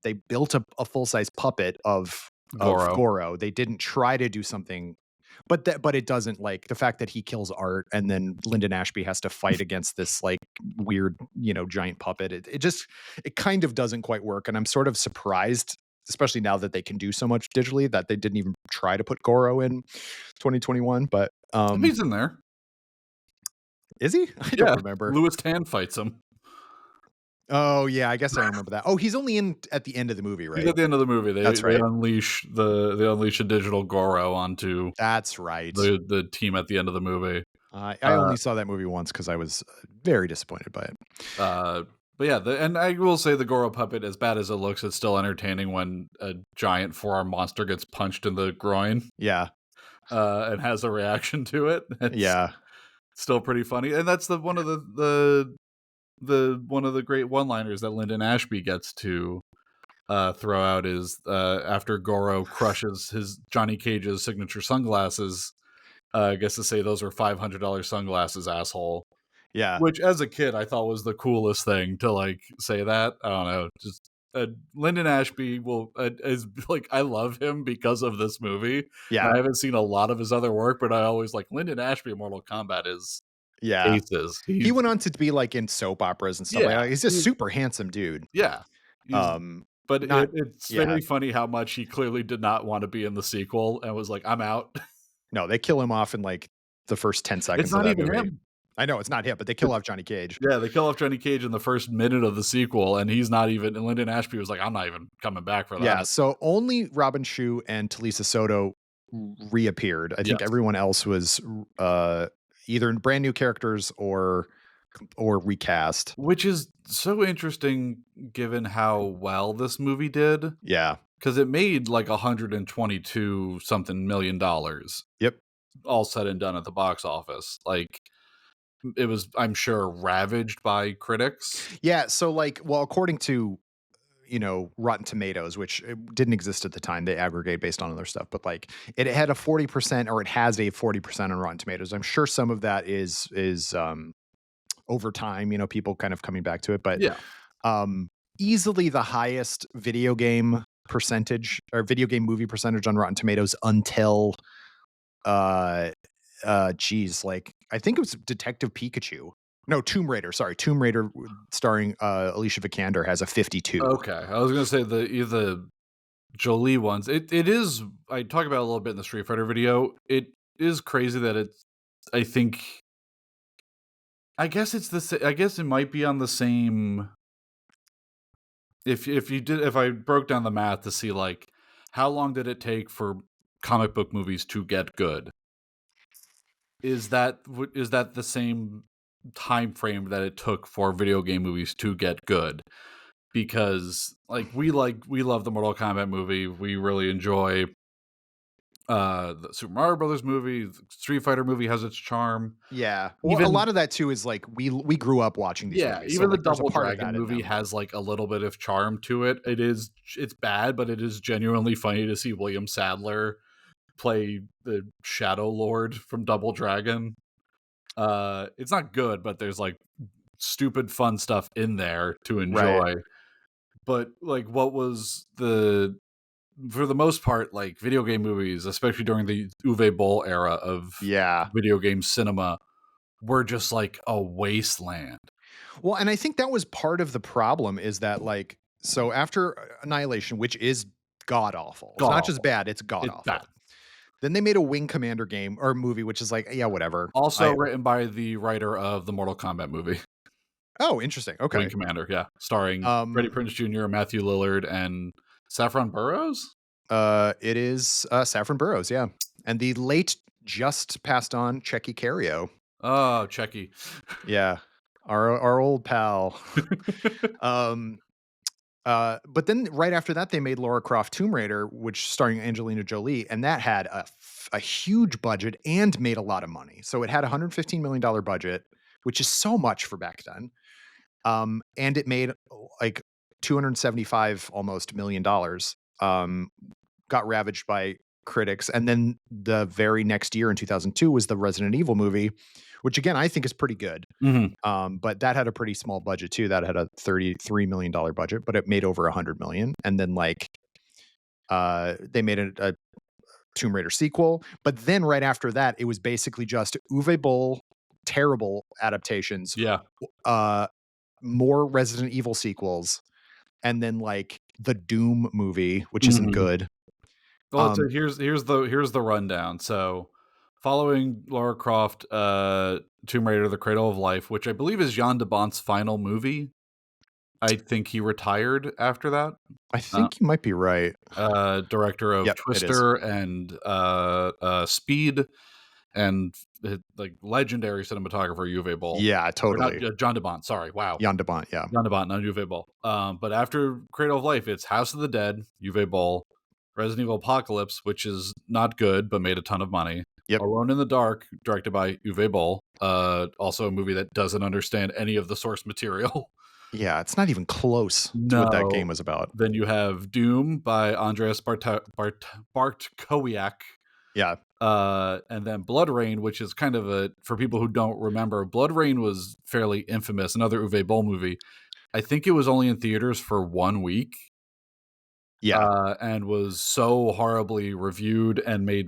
they built a full size puppet of Goro. Goro. They didn't try to do something, but it doesn't, like the fact that he kills Art and then Lyndon Ashby has to fight against this like weird, giant puppet. It kind of doesn't quite work, and I'm sort of surprised, especially now that they can do so much digitally, that they didn't even try to put Goro in 2021. But He's in there. is he? I don't Yeah. remember. Louis Tan fights him. Oh yeah, I guess I remember that. Oh, he's only in at the end of the movie, He's right? at the end of the movie. They That's they right. unleash they unleash a digital Goro onto That's right. the team at the end of the movie. I Uh only saw that movie once because I was very disappointed by it. uh but yeah, and I will say the Goro puppet, as bad as it looks, it's still entertaining when a giant four-arm monster gets punched in the groin Yeah, and has a reaction to it. It's yeah, still pretty funny. And that's the one of the one of the great one-liners that Lyndon Ashby gets to throw out is after Goro crushes his Johnny Cage's signature sunglasses, gets to say those are $500 sunglasses, asshole. yeah, Which, as a kid, I thought was the coolest thing to like say that. I don't know, just Lyndon Ashby will is like I love him because of this movie. And yeah, I haven't seen a lot of his other work, but I always like Lyndon Ashby in Mortal Kombat is yeah. aces. He He's went on to be like in soap operas and stuff like yeah, that. He's a super handsome dude. yeah. He's Um, but not it's Yeah. very funny how much he clearly did not want to be in the sequel and was like, "I'm out." No, they kill him off in like the first 10 It's seconds of not that even movie. him. I know it's not him, but they kill off Johnny Cage. Yeah, they kill off Johnny Cage in the first minute of the sequel, and he's not even. And Lyndon Ashby was like, "I'm not even coming back for Yeah, that." so only Robin Shou and Talisa Soto reappeared. I think Yes, everyone else was either brand new characters or recast. which is so interesting given how well this movie did, Yeah. because it made like 122 something million dollars, Yep. all said and done at the box office. Like it was, I'm sure, ravaged by critics. Yeah, so like, well, according to Rotten Tomatoes, which didn't exist at the time, they aggregate based on other stuff, but like it had a 40%, or it has a 40% on Rotten Tomatoes. I'm sure some of that is over time, people kind of coming back to it, but Yeah, um easily the highest video game percentage or video game movie percentage on Rotten Tomatoes until uh geez, like I think it was Detective Pikachu. No, Tomb Raider. Sorry, Tomb Raider, starring Alicia Vikander, has a 52. okay. I was gonna say the Jolie ones. It is. I talk about it a little bit in the Street Fighter video. It is crazy that it's. I think. I guess it's the. I guess it might be on the same. If you did, if I broke down the math to see like how long did it take for comic book movies to get good? Is that the same time frame that it took for video game movies to get good? Because we love the Mortal Kombat movie. We really enjoy the Super Mario Brothers movie. The Street Fighter movie has its charm. Yeah. Well, a Even lot of that too is like we grew up watching these yeah, movies. So even the like there's a Double part of Dragon that in movie them. has like a little bit of charm to it. It's bad, but it is genuinely funny to see William Sadler play the Shadow Lord from Double Dragon. It's not good, but there's like stupid fun stuff in there to Right. enjoy. But like what was the for the most part, like video game movies, especially during the Uwe Boll era of Yeah. video game cinema, were just like a wasteland. Well, and I think that was part of the problem, is that like, so after Annihilation, which is god awful. It's God not just awful. bad, it's god It's bad. awful. Then they made a Wing Commander game or movie, which is like, yeah, whatever. Also I written by the writer of the Mortal Kombat movie, Oh, interesting. Wing Okay. Commander, yeah, starring Freddie Um Prinze Jr., Matthew Lillard, and Saffron Burrows. it is Saffron Burrows, yeah. And the late just passed on Checky Cario. Oh, Checky. Yeah. Our old pal. Um but then right after that, they made Lara Croft Tomb Raider, which starring Angelina Jolie, and that had a huge budget and made a lot of money. So it had a $115 million budget, which is so much for back then. And it made like 275 almost $1 million. got ravaged by critics. And then the very next year in 2002 was the Resident Evil movie, which again I think is pretty good. Mhm. But that had a pretty small budget too. That had a $33 million budget, but it made over 100 million. And then like they made a Tomb Raider sequel. But then right after that, it was basically just Uwe Boll, terrible adaptations, Yeah. uh, more Resident Evil sequels, and then like the Doom movie, which isn't Mhm. good. Well, so here's the rundown. So, following Lara Croft, Tomb Raider: The Cradle of Life, which I believe is Jan de Bont's final movie. I think he retired after that. I Uh, think you might be right. Director of Yep, it is. Twister and Speed, and like legendary cinematographer Uwe Boll, Yeah, or not totally. John de Bont. Sorry, wow, Jan de Bont, yeah. John de Bont, not Uwe Boll. But after Cradle of Life, it's House of the Dead, Uwe Boll, Resident Evil Apocalypse, which is not good but made a ton of money. Yep. Alone in the Dark, directed by Uwe Boll, also a movie that doesn't understand any of the source material. Yeah, it's not even close to what that No. game was about. Then you have Doom by Andreas Bartkowiak, Yeah. and then Blood Rain, which is kind of for people who don't remember, Blood Rain was fairly infamous, another Uwe Boll movie. I think it was only in theaters for 1 week, Yeah. and was so horribly reviewed and made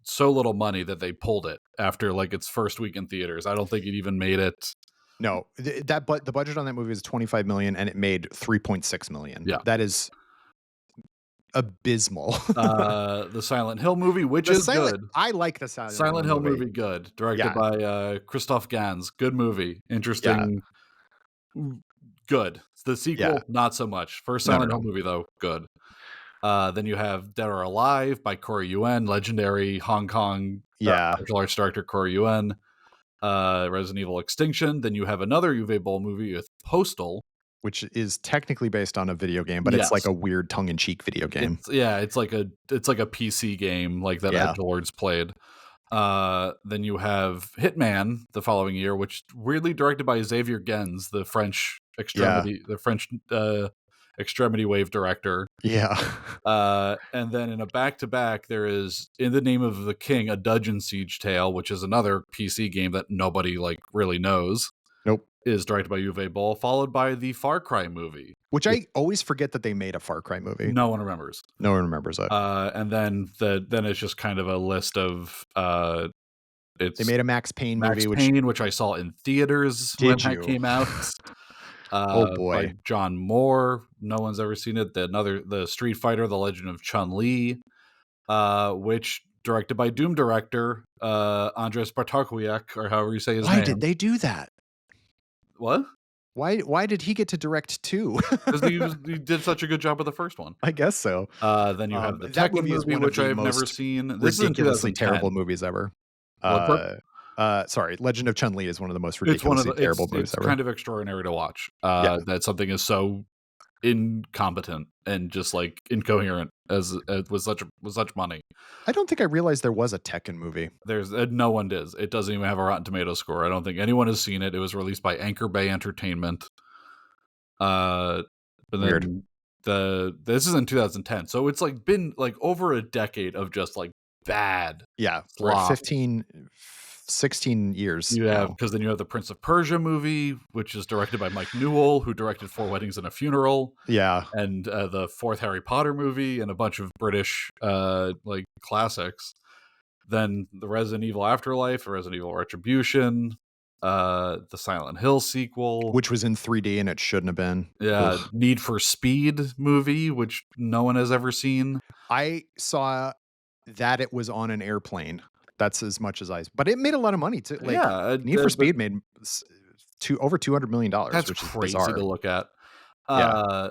so little money that they pulled it after like its first week in theaters. I don't think it even made it. No, but the budget on that movie is 25 million and it made 3.6 million. Yeah. That is abysmal. The Silent Hill movie, which The is Silent good. I like the Silent Hill Silent Hill movie. movie, good. Directed Yeah. by Christoph Gans. Good movie. Yeah. Interesting. Good. The Yeah. sequel, not so much. First No, no, Silent Hill no. movie, though, good. Then you have Dead or Alive by Corey Yuen, legendary Hong Kong Yeah. martial arts director Corey Yuen. Resident Evil Extinction. Then you have another Uwe Boll movie with Postal. Which is technically based on a video game, but it's like Yes. a weird tongue-in-cheek video game. It's like a PC game like that Yeah. Edgelords played. Then you have Hitman the following year, which weirdly directed by Xavier Gens, the French Yeah. extremity wave director. Yeah. And then in a back-to-back, there is In the Name of the King, a Dungeon Siege Tale, which is another PC game that nobody like really knows. Nope. Is directed by Uwe Boll, followed by the Far Cry movie, Which I always forget that they made a Far Cry movie. no one remembers. No one remembers it. And then it's just kind of a list of it's They made a Max Payne Max movie, Payne, which I saw in theaters when Did that you? came out. Oh By boy. John Moore. No one's ever seen it. The Street Fighter: The Legend of Chun-Li, which directed by Doom director Andres Bartkowiak, or however you say his Why name. did they do that? What? Why did he get to direct 2? Because he did such a good job with the first one. I guess so. Then you have the That Tekken movie is movie, one of which the I have never most seen. This is in ridiculously 2010. terrible movies ever. What's up? Sorry, Legend of Chun-Li is one of the most It's one of ridiculously terrible movies it's ever. kind of extraordinary to watch. Yeah. That something is so incompetent and just like incoherent as with such money. I don't think I realized there was a Tekken movie. There's no one does. It doesn't even have a Rotten Tomatoes score. I don't think anyone has seen it. It was released by Anchor Bay Entertainment. But Weird. then this is in 2010, so it's like been like over a decade of just like bad. Yeah, we're at Flop. 16 years You have now. because then you have the Prince of Persia movie, which is directed by Mike Newell, who directed Four Weddings and a Funeral, Yeah. and the fourth Harry Potter movie, and a bunch of British like classics. Then the Resident Evil Afterlife, Resident Evil Retribution, the Silent Hill sequel, Which was in 3D and it shouldn't have been. yeah, Ugh. Need for Speed movie, which no one has ever seen. I saw that it was on an airplane. That's as much as but it made a lot of money too. Like Yeah, Need for Speed made over $200 million, that's which is crazy bizarre. to look at. Yeah.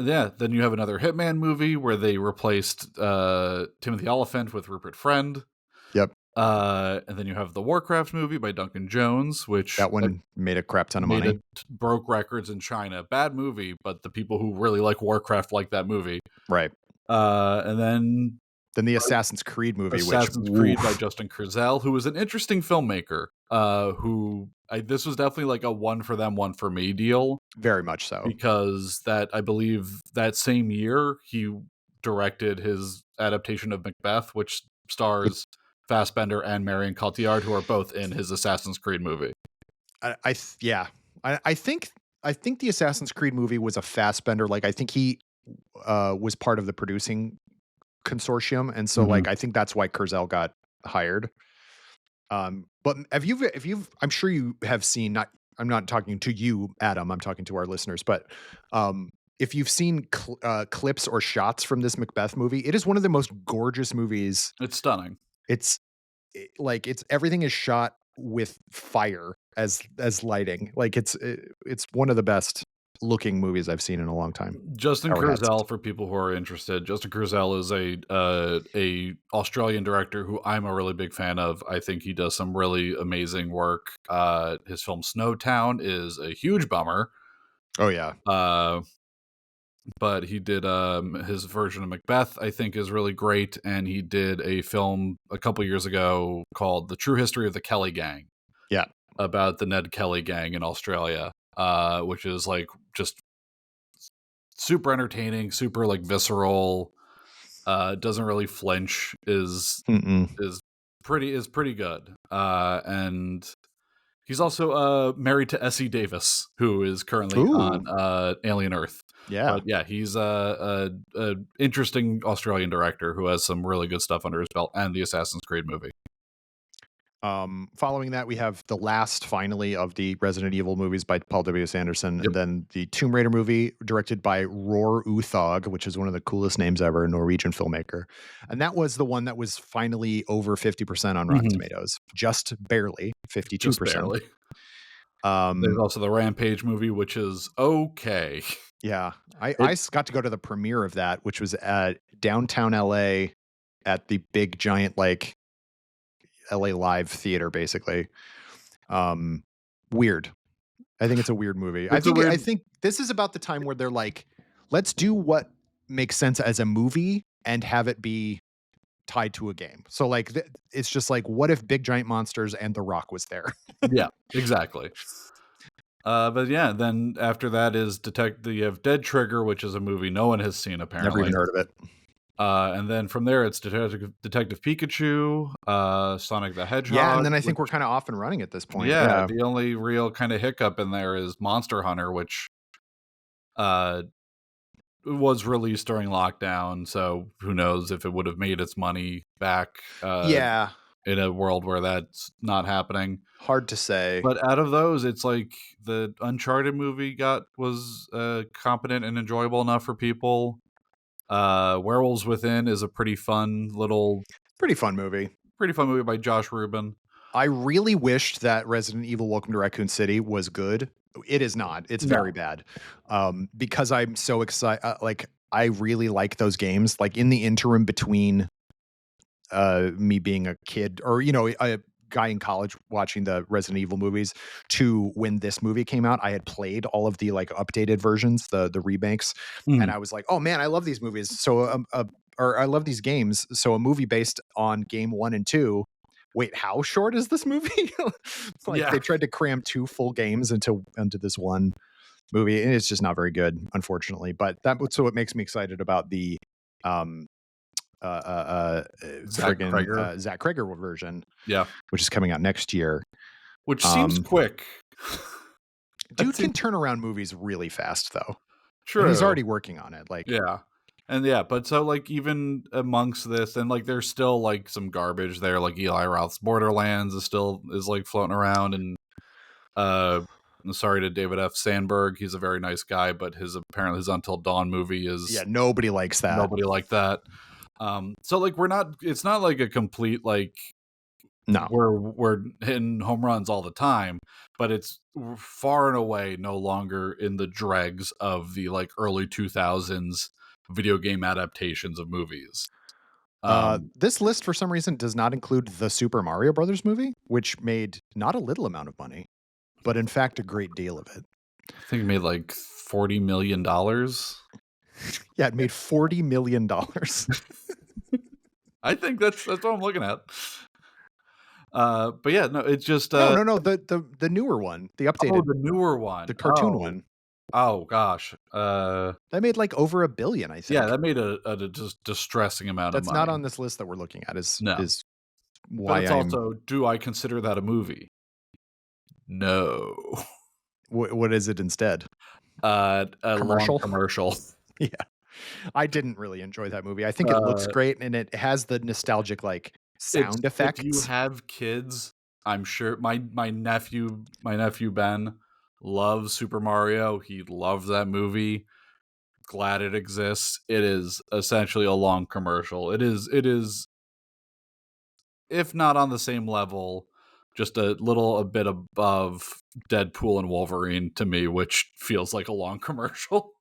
Yeah, then you have another Hitman movie where they replaced Timothy Oliphant with Rupert Friend. Yep. And then you have the Warcraft movie by Duncan Jones, which That one made a crap ton of money. Broke records in China. Bad movie, but the people who really like Warcraft like that movie. Right. And then the Assassin's Creed movie, Assassin's Creed by Justin Kurzel, who was an interesting filmmaker. This was definitely like a one for them, one for me deal. Very much so. Because I believe that same year he directed his adaptation of Macbeth, which stars Fassbender and Marion Cotillard, who are both in his Assassin's Creed movie. Yeah, I think the Assassin's Creed movie was a Fassbender. Like, I think he was part of the producing consortium, and so Mhm. like I think that's why Kurzel got hired. But if you've, I'm sure you have seen. Not, I'm not talking to you, Adam. I'm talking to our listeners. But if you've seen clips or shots from this Macbeth movie, it is one of the most gorgeous movies. It's stunning. It's like it's everything is shot with fire as lighting. Like it's one of the best looking movies I've seen in a long time. Justin Or has. Kurzel, for people who are interested, Justin Kurzel is a Australian director who I'm a really big fan of. I think he does some really amazing work. His film Snowtown is a huge bummer. Oh yeah. But he did his version of Macbeth, I think, is really great, and he did a film a couple years ago called The True History of the Kelly Gang, Yeah. about the Ned Kelly gang in Australia, which is like just super entertaining, super like visceral, doesn't really flinch, Mm-mm. is pretty good. And he's also married to Essie Davis, who is currently Ooh. on Alien Earth. Yeah. But yeah, he's a interesting Australian director who has some really good stuff under his belt, and the Assassin's Creed movie. Following that, we have the last, finally, of the Resident Evil movies by Paul W.S. Anderson, Yep. and then the Tomb Raider movie directed by Roar Uthog, which is one of the coolest names ever, a Norwegian filmmaker. And that was the one that was finally over 50% on Rotten Mhm. Tomatoes, just barely Just 52%. barely. There's also the Rampage movie, which is okay. Yeah, I It got to go to the premiere of that, which was at downtown LA at the big giant like LA Live theater, basically. Weird. I think it's a weird movie. it's a weird I think this is about the time where they're like, let's do what makes sense as a movie and have it be tied to a game. So like it's just like, what if Big Giant Monsters and The Rock was there? yeah, exactly. But yeah, then after that is you have Dead Trigger, which is a movie no one has seen Never apparently. even heard of it. And then from there, it's Detective Pikachu, Sonic the Yeah, and Hedgehog. then I think Which, we're kind of off and running at this point. yeah, Yeah. the only real kind of hiccup in there is Monster Hunter, which uh, was released during lockdown. So who knows if it would have made its money back Yeah. in a world where that's not happening. Hard to say. But out of those, it's like the Uncharted movie was competent and enjoyable enough for people. Werewolves Within is a Pretty fun movie. pretty fun movie by Josh Rubin. I really wished that Resident Evil Welcome to Raccoon City was good. It is not. It's No. very bad. Because I'm so excited. Like, I really like those games. Like, in the interim between me being a kid or, a guy in college watching the Resident Evil movies to when this movie came out, I had played all of the like updated versions, the remakes, and I was like, oh man, I love these movies. So, or I love these games. So a movie based on game 1 and 2. Wait, how short is this movie? Like Yeah. they tried to cram 2 full games into this one movie, and it's just not very good, unfortunately. But that's what makes me excited about the um Zach Kreger. Zach Kreger version, Yeah. which is coming out next year. Which seems quick. Dude can turn around movies really fast, though. True. And he's already working on it. Like, yeah. And yeah, but so like even amongst this, and like there's still like some garbage there, like Eli Roth's Borderlands is like floating around, and I'm sorry to David F. Sandberg, he's a very nice guy, but apparently his Until Dawn movie is yeah, nobody likes that. nobody like that. So like it's not like a complete like No. we're hitting home runs all the time, but it's far and away no longer in the dregs of the like early 2000s video game adaptations of movies. This list for some reason does not include the Super Mario Brothers movie, which made not a little amount of money, but in fact a great deal of it. I think it made like $40 million. Yeah, it made $40 million. I think that's what I'm looking at. But yeah, no, it's just No. The newer one, the updated, the newer one, the cartoon one. Oh gosh. That made, like, over $1 billion, I Yeah, think. that made a just distressing amount of That's not money. on this list that we're looking at No. is But why it's I'm also, do I consider that a movie? No. what is it instead? A long Commercial? commercial. Yeah. I didn't really enjoy that movie. I think it looks Uh, great and it has the nostalgic, like, it's sound if you effects. have kids, I'm sure my nephew Ben loves Super Mario. He loves that movie. Glad it exists. It is essentially a long commercial. It is if not on the same level, just a bit above Deadpool and Wolverine to me, which feels like a long commercial.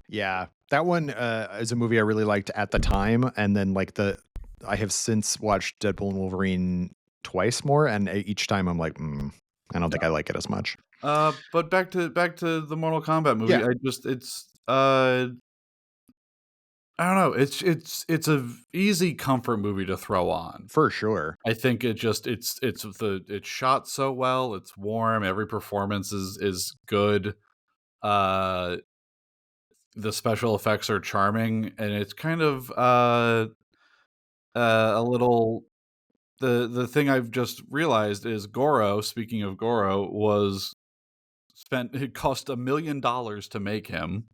Yeah. That one, is a movie I really liked at the time, and then, like, I have since watched Deadpool and Wolverine twice more, and each time I'm like, I don't think I like it as much." But back to the Mortal Kombat movie. Yeah, I don't know. It's a easy comfort movie to throw on. for sure. I think it's shot so well. It's warm. Every performance is good. Uh, the special effects are charming, and it's kind of a little. The thing I've just realized is Goro. Speaking of Goro, was spent. It cost $1 million to make him.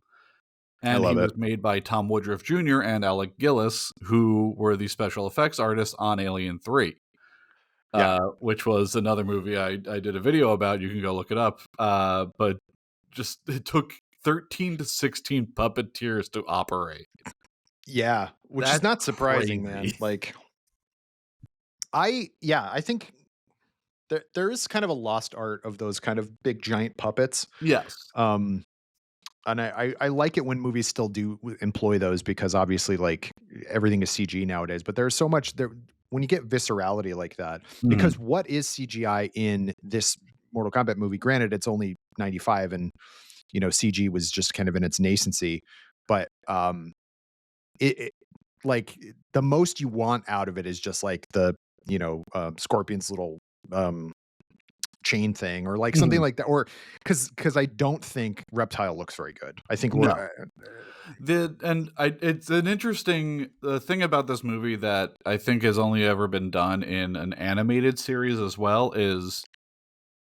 I And he love it. was made by Tom Woodruff Jr. and Alec Gillis, who were the special effects artists on Alien 3, Yeah. which was another movie I did a video about. You can go look it up. But just it took 13 to 16 puppeteers to operate. Yeah, which is That's not surprising, man. crazy. Like, I think there is kind of a lost art of those kind of big giant puppets. Yes. Um, and I like it when movies still do employ those because obviously, like, everything is CG nowadays, but there's so much there when you get viscerality like that. Mhm. Because what is CGI in this Mortal Kombat movie? Granted, it's only 95 and CG was just kind of in its nascency, but it like the most you want out of it is just like the Scorpion's little um chain thing or like something Mhm. like that, or because I don't think Reptile looks very good. I think we're No. It's an interesting thing about this movie that I think has only ever been done in an animated series as well is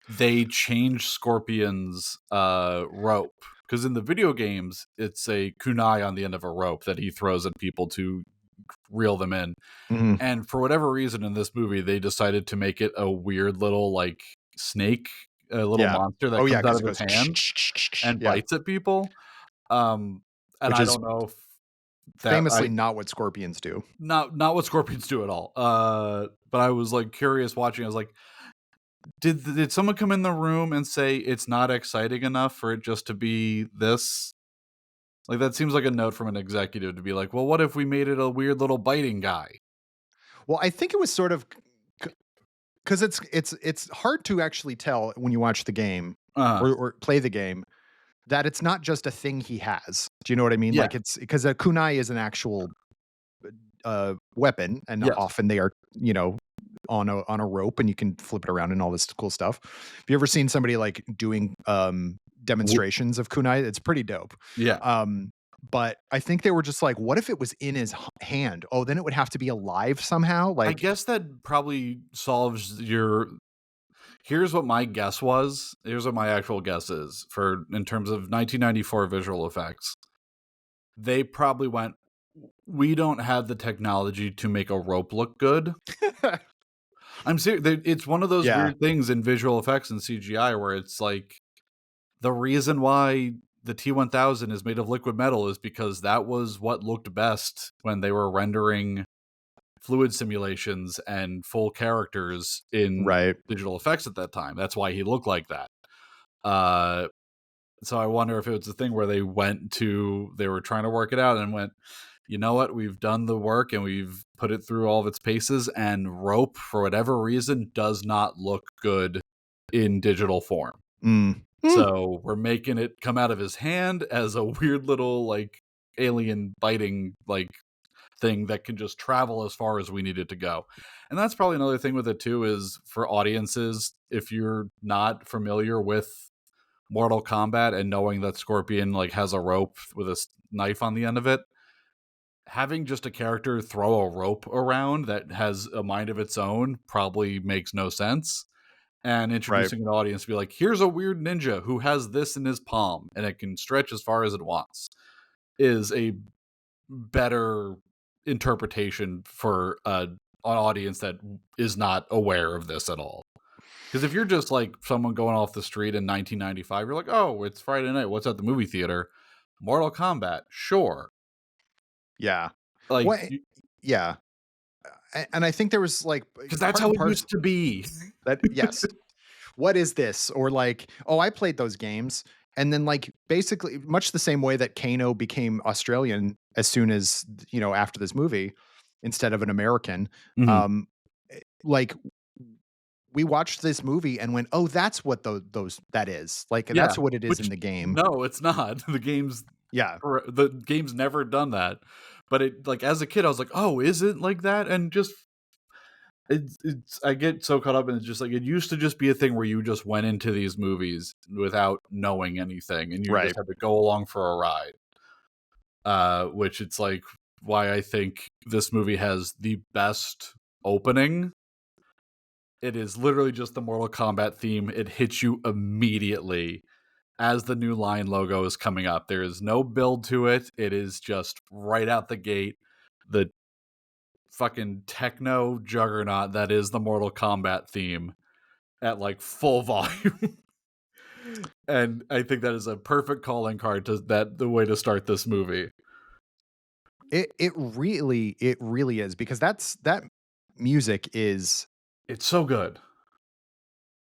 they changed Scorpion's rope, because in the video games it's a kunai on the end of a rope that he throws at people to reel them in, Mhm. and for whatever reason in this movie they decided to make it a weird little like snake, a little Yeah. monster that Oh yeah, comes out because of it his goes hand and yeah, bites at people. um and which I is don't know if that I famously not what scorpions do. not what scorpions do at all. But I was like curious watching. I was like, did someone come in the room and say it's not exciting enough for it just to be this? Like that seems like a note from an executive to be like, well, what if we made it a weird little biting guy? Well, I think it was sort of because it's hard to actually tell when you watch the game Uh or play the game that it's not just a thing he has. Do you know what I mean? yeah, Like, it's because a kunai is an actual weapon, and yes, often they are, on a rope, and you can flip it around and all this cool stuff. Have you ever seen somebody like doing W- demonstrations of kunai? It's pretty dope. yeah. Um, but I think they were just like, what if it was in his hand? Oh, then it would have to be alive somehow. I Like, guess that probably solves your. Here's what my guess was. Here's what my actual guess is for in terms of 1994 visual effects. They probably went, we don't have the technology to make a rope look good. I'm serious. It's one of those yeah, weird things in visual effects and CGI where it's like the reason why the T1000 is made of liquid metal is because that was what looked best when they were rendering fluid simulations and full characters in right. digital effects at that time. That's why he looked like that. Uh, so I wonder if it was a thing where they were trying to work it out and went, you know what, we've done the work and we've put it through all of its paces, and rope, for whatever reason, does not look good in digital form. Mm. Mm. So we're making it come out of his hand as a weird little like alien biting like thing that can just travel as far as we need it to go. And that's probably another thing with it too, is for audiences, if you're not familiar with Mortal Kombat and knowing that Scorpion like has a rope with a knife on the end of it, having just a character throw a rope around that has a mind of its own probably makes no sense. And Right. introducing an audience to be like, here's a weird ninja who has this in his palm and it can stretch as far as it wants is a better interpretation for an audience that is not aware of this at all. Because if you're just like someone going off the street in 1995, you're like, oh, it's Friday night. What's at the movie theater? Mortal Kombat. Sure. Yeah. Like, What yeah. And I think there was like because that's part how and it parcel used to be. that yes. What is this? Or like, oh, I played those games. And then like basically much the same way that Kano became Australian as soon as after this movie instead of an American. Mhm. Um like we watched this movie and went, "Oh, that's what those that is." Like Yeah. that's what it is in Which, the game. no, it's not. Yeah. The game's never done that. But it like as a kid, I was like, oh, is it like that? And just it's I get so caught up in it, just like it used to just be a thing where you just went into these movies without knowing anything and you Right. just had to go along for a ride. Which it's like why I think this movie has the best opening. It is literally just the Mortal Kombat theme. It hits you immediately as the new line logo is coming up. There is no build to it. It is just right out the gate. The fucking techno juggernaut that is the Mortal Kombat theme at like full volume. And I think that is a perfect calling card to that the way to start this movie. It really is because that music is It's so good.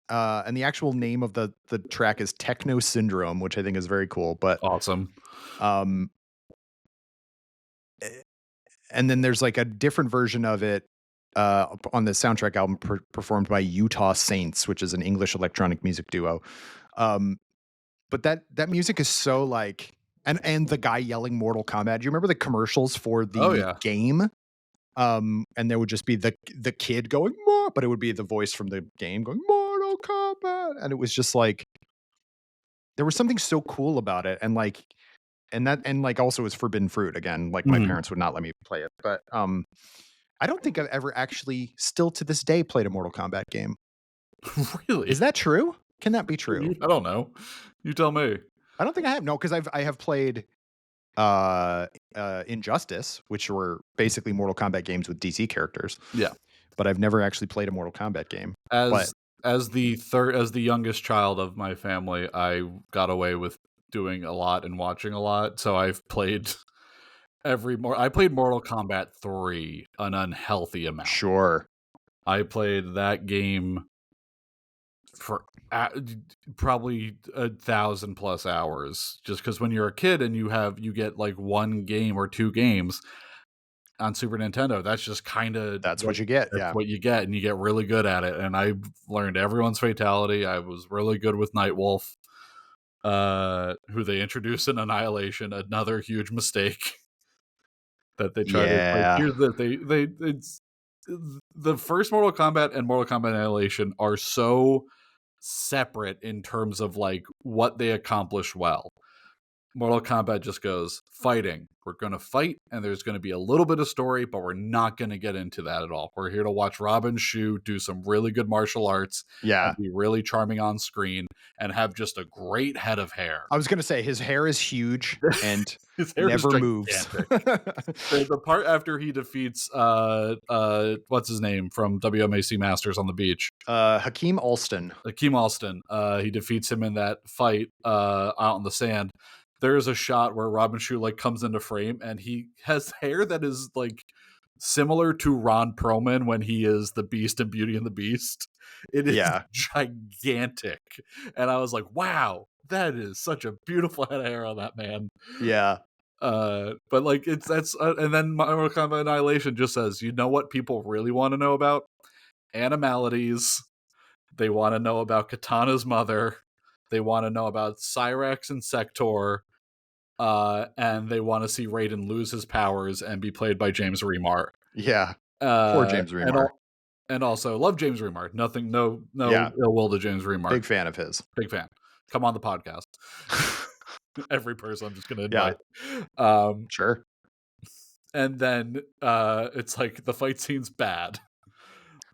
and the actual name of the track is Techno Syndrome, which I think is very cool. But Awesome. um eh, and then there's like a different version of it on the soundtrack album performed by Utah Saints, which is an English electronic music duo. Um but that music is so like and the guy yelling Mortal Kombat. Do you remember the commercials for Oh the yeah. game? And there would just be the kid going more, but it would be the voice from the game going Mortal Kombat, and it was just like there was something so cool about it, and like and like also was forbidden fruit again. Like my Mhm. parents would not let me play it, but I don't think I've ever actually still to this day played a Mortal Kombat game. Really? Is that true? Can that be true? I don't know. You tell me. I don't think I have. No, because I have played Injustice, which were basically Mortal Kombat games with DC characters, Yeah. but I've never actually played a Mortal Kombat game. But As the youngest child of my family, I got away with doing a lot and watching a lot. So I've played I played Mortal Kombat 3 an unhealthy amount. sure. I played that game for probably 1,000 plus hours just because when you're a kid and you get like one game or two games on Super Nintendo, that's just kind of That's what you get, that's yeah. what you get, and you get really good at it. And I learned everyone's fatality. I was really good with Nightwolf, who they introduced in Annihilation, another huge mistake that they tried to like. Yeah. Here's the they it's the first Mortal Kombat and Mortal Kombat Annihilation are so separate in terms of like what they accomplish well. Mortal Kombat just goes fighting. We're going to fight, and there's going to be a little bit of story, but we're not going to get into that at all. We're here to watch Robin Shu do some really good martial arts and Yeah. be really charming on screen and have just a great head of hair. I was gonna say his hair is huge and His hair is never moves. gigantic. The part after he defeats what's his name from WMAC Masters on the beach, Hakeem Alston. Akeem Alston, he defeats him in that fight out in the sand. There's a shot where Robin Shu like comes into frame and he has hair that is like similar to Ron Perlman when he is the Beast in Beauty and the Beast. It is Yeah. gigantic, and I was like, "Wow, that is such a beautiful head of hair on that man." Yeah. But like and then Mortal Kombat Annihilation just says, "You know what people really want to know about? Animalities. They want to know about Katana's mother. They want to know about Cyrax and Sector." And they want to see Raiden lose his powers and be played by James Remar. Yeah. Poor James Remar. And also love James Remar. Nothing, no Yeah. ill will to James Remar. Big fan of his. Big fan. come on the podcast. Every person I'm just going to Yeah, invite. Um, sure. and then it's like the fight scene's bad.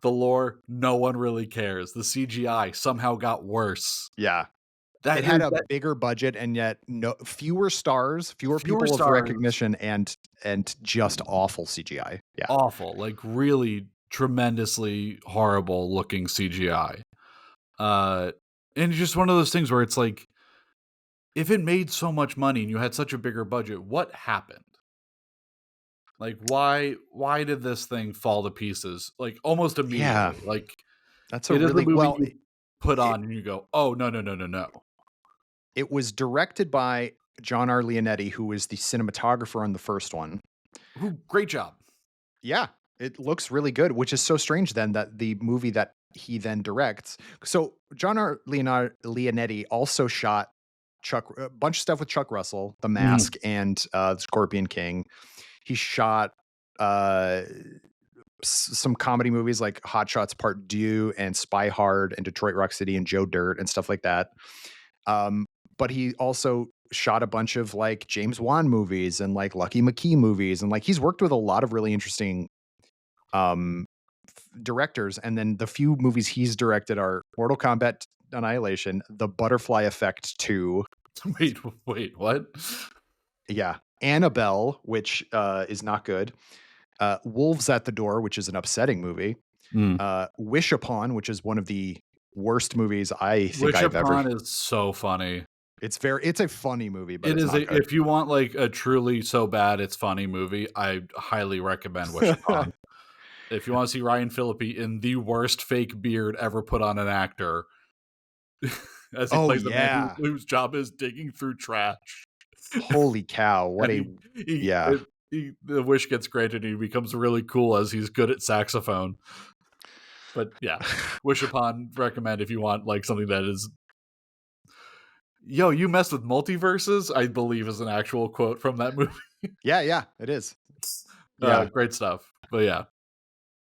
The lore, no one really cares. The CGI somehow got worse. Yeah. It That had there's a that bigger budget and yet fewer stars, fewer fewer people of stars, recognition, and just awful CGI. Yeah. awful, like really tremendously horrible looking CGI. Uh, and it's just one of those things where it's like, if it made so much money and you had such a bigger budget, what happened? Like, why did this thing fall to pieces like almost Yeah. immediately? Like, That's a it is a really movie well, you put it on and you go, oh no no no no no. it was directed by John R. Leonetti, who was the cinematographer on the first one. Who great job. Yeah, it looks really good, which is so strange then that the movie that he then directs. So John R. Leonetti also shot a bunch of stuff with Chuck Russell, The Mhm. Mask, and Scorpion King. He shot uh, some comedy movies like Hot Shots Part 2 and Spy Hard and Detroit Rock City and Joe Dirt and stuff like that. Um, but he also shot a bunch of like James Wan movies and like Lucky McKee movies, and like he's worked with a lot of really interesting um directors. And then the few movies he's directed are Mortal Kombat Annihilation, The Butterfly Effect 2, Wait, wait, what? yeah, Annabelle, which is not good, Wolves at the Door, which is an upsetting movie, Mm. Wish Upon, which is one of the worst movies I think Wish I've ever. Upon is so funny. It's a funny movie, but It it's is not a good. if you want like a truly so bad it's funny movie, I highly recommend Wish Upon. If you want to see Ryan Phillippe in the worst fake beard ever put on an actor, as he Oh plays a man yeah. whose job is digging through trash, Holy cow, what and a he, yeah. the wish gets granted, and he becomes really cool as he's good at saxophone. But yeah, Wish Upon recommend if you want like something that is. Yo, you messed with multiverses, I believe is an actual quote from that movie. Yeah, yeah, it is. Yeah. Great stuff. But yeah.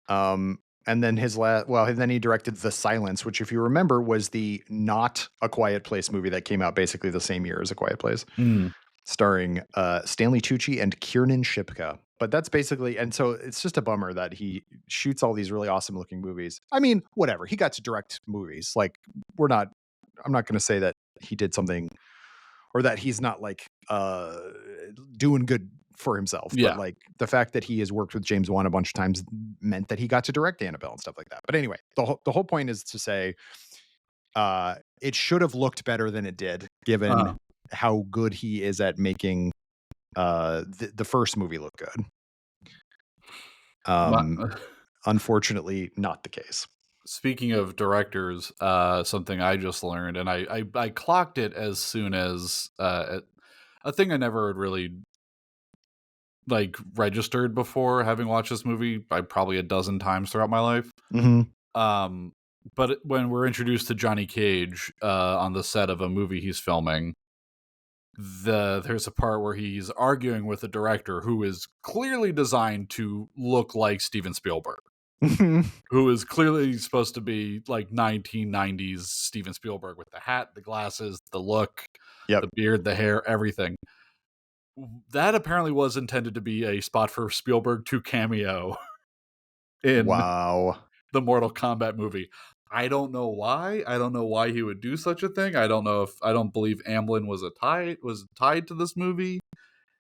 And then and then he directed The Silence, which if you remember was the not A Quiet Place movie that came out basically the same year as A Quiet Place, Mm. starring Stanley Tucci and Kiernan Shipka. But that's basically, and so it's just a bummer that he shoots all these really awesome looking movies. I mean, whatever. He got to direct movies. Like, I'm not going to say that he did something or that he's not like doing good for himself, but Yeah. like the fact that he has worked with James Wan a bunch of times meant that he got to direct Annabelle and stuff like that. But anyway, the whole point is to say it should have looked better than it did, given Uh, how good he is at making the first movie look good. my, Um, Unfortunately, not the case. speaking of directors, something I just learned, and I clocked it as soon as a thing I never had really like registered before, having watched this movie by probably a dozen times throughout my life. Mm-hmm. Um, but when we're introduced to Johnny Cage on the set of a movie he's filming, there's a part where he's arguing with a director who is clearly designed to look like Steven Spielberg, who is clearly supposed to be like 1990s Steven Spielberg with the hat, the glasses, the look, Yep. the beard, the hair, everything. That apparently was intended to be a spot for Spielberg to cameo in Wow. the Mortal Kombat movie. I don't know why. I don't know why he would do such a thing. I don't know if I don't believe Amblin was tied to this movie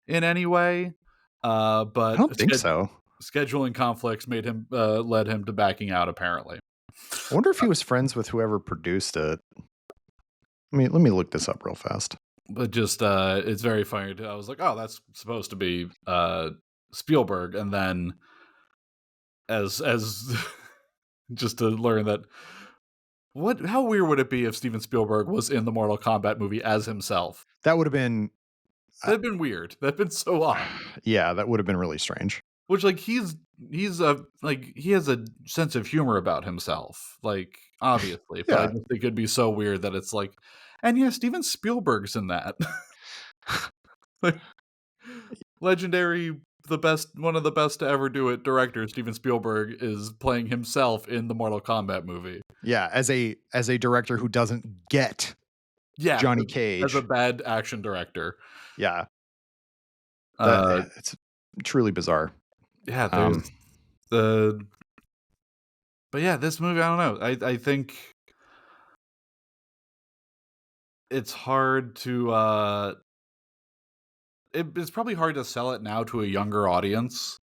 in any way. I But don't think so. scheduling conflicts made him led him to backing out apparently. I wonder if he was friends with whoever produced it. Let me look this up real fast. But just it's very funny. I was like, "Oh, that's supposed to be Spielberg." And then as just to learn that how weird would it be if Steven Spielberg was in the Mortal Kombat movie as himself? That would have been, uh, That'd been weird. That'd been so odd. yeah, that would have been really strange. Which like he's a like he has a sense of humor about himself, like obviously, but I Yeah. just think it'd be so weird that it's like, and yeah, Steven Spielberg's in that. Like, legendary, the best, one of the best to ever do it, director Steven Spielberg is playing himself in the Mortal Kombat movie. Yeah, as a director who doesn't get Yeah, Johnny as a Cage. bad action director. Yeah, that Uh, it's truly bizarre. yeah, Um, there's the but yeah, this movie, I don't know. I think it's hard to it's probably hard to sell it now to a younger audience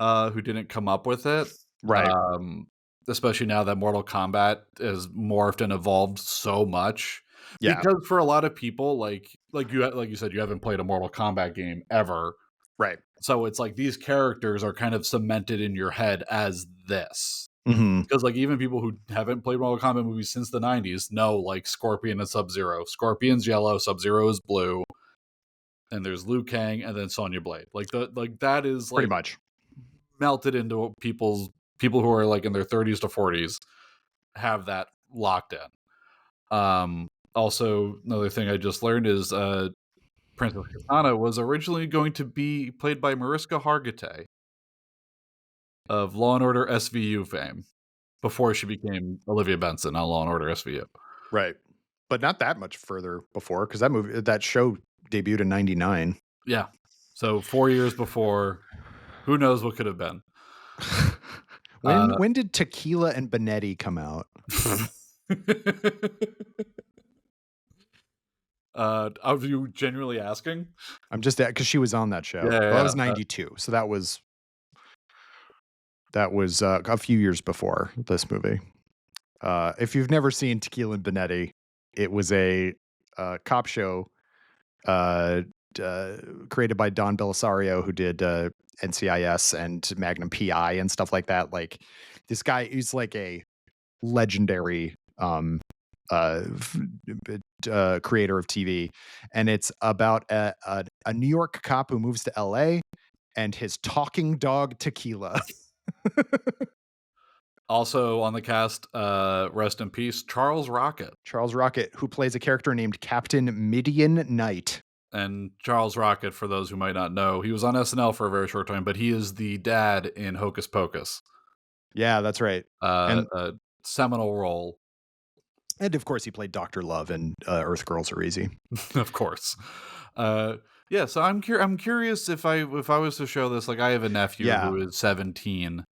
who didn't come up with it. right. Um, Especially now that Mortal Kombat has morphed and evolved so much. Yeah, Because for a lot of people, like you said, you haven't played a Mortal Kombat game ever. right. So it's like these characters are kind of cemented in your head as this. Mhm. Because like even people who haven't played Mortal Kombat movies since the 90s know like Scorpion and Sub-Zero. Scorpion's yellow, Sub-Zero is blue, and there's Liu Kang and then Sonya Blade. Like that is Pretty like much. melted into people who are like in their 30s to 40s have that locked in. Also another thing I just learned is Princess Katana was originally going to be played by Mariska Hargitay of Law and Order SVU fame before she became Olivia Benson on Law and Order SVU. Right. But not that much further before, because that show debuted in '99. Yeah. So 4 years before, who knows what could have been. When Uh, when did Tequila and Benetti come out? are you genuinely asking? I'm just because she was on that show. Yeah, Well, that yeah, was '92, so that was a few years before this movie. If you've never seen Tequila and Benetti, it was a cop show uh, uh, created by Don Belisario, who did NCIS and Magnum PI and stuff like that. Like this guy, he's like a legendary uh, f- creator of TV, and it's about a New York cop who moves to LA and his talking dog Tequila. Also on the cast, rest in peace, Charles Rocket. Charles Rocket, who plays a character named Captain Midian Knight. And Charles Rocket, for those who might not know, he was on SNL for a very short time, but he is the dad in Hocus Pocus. Yeah, that's right. And A seminal role, of course he played Dr. Love in Earth Girls Are Easy. of course. Yeah, so I'm curious if I was to show this, like I have a nephew Yeah. who is 17,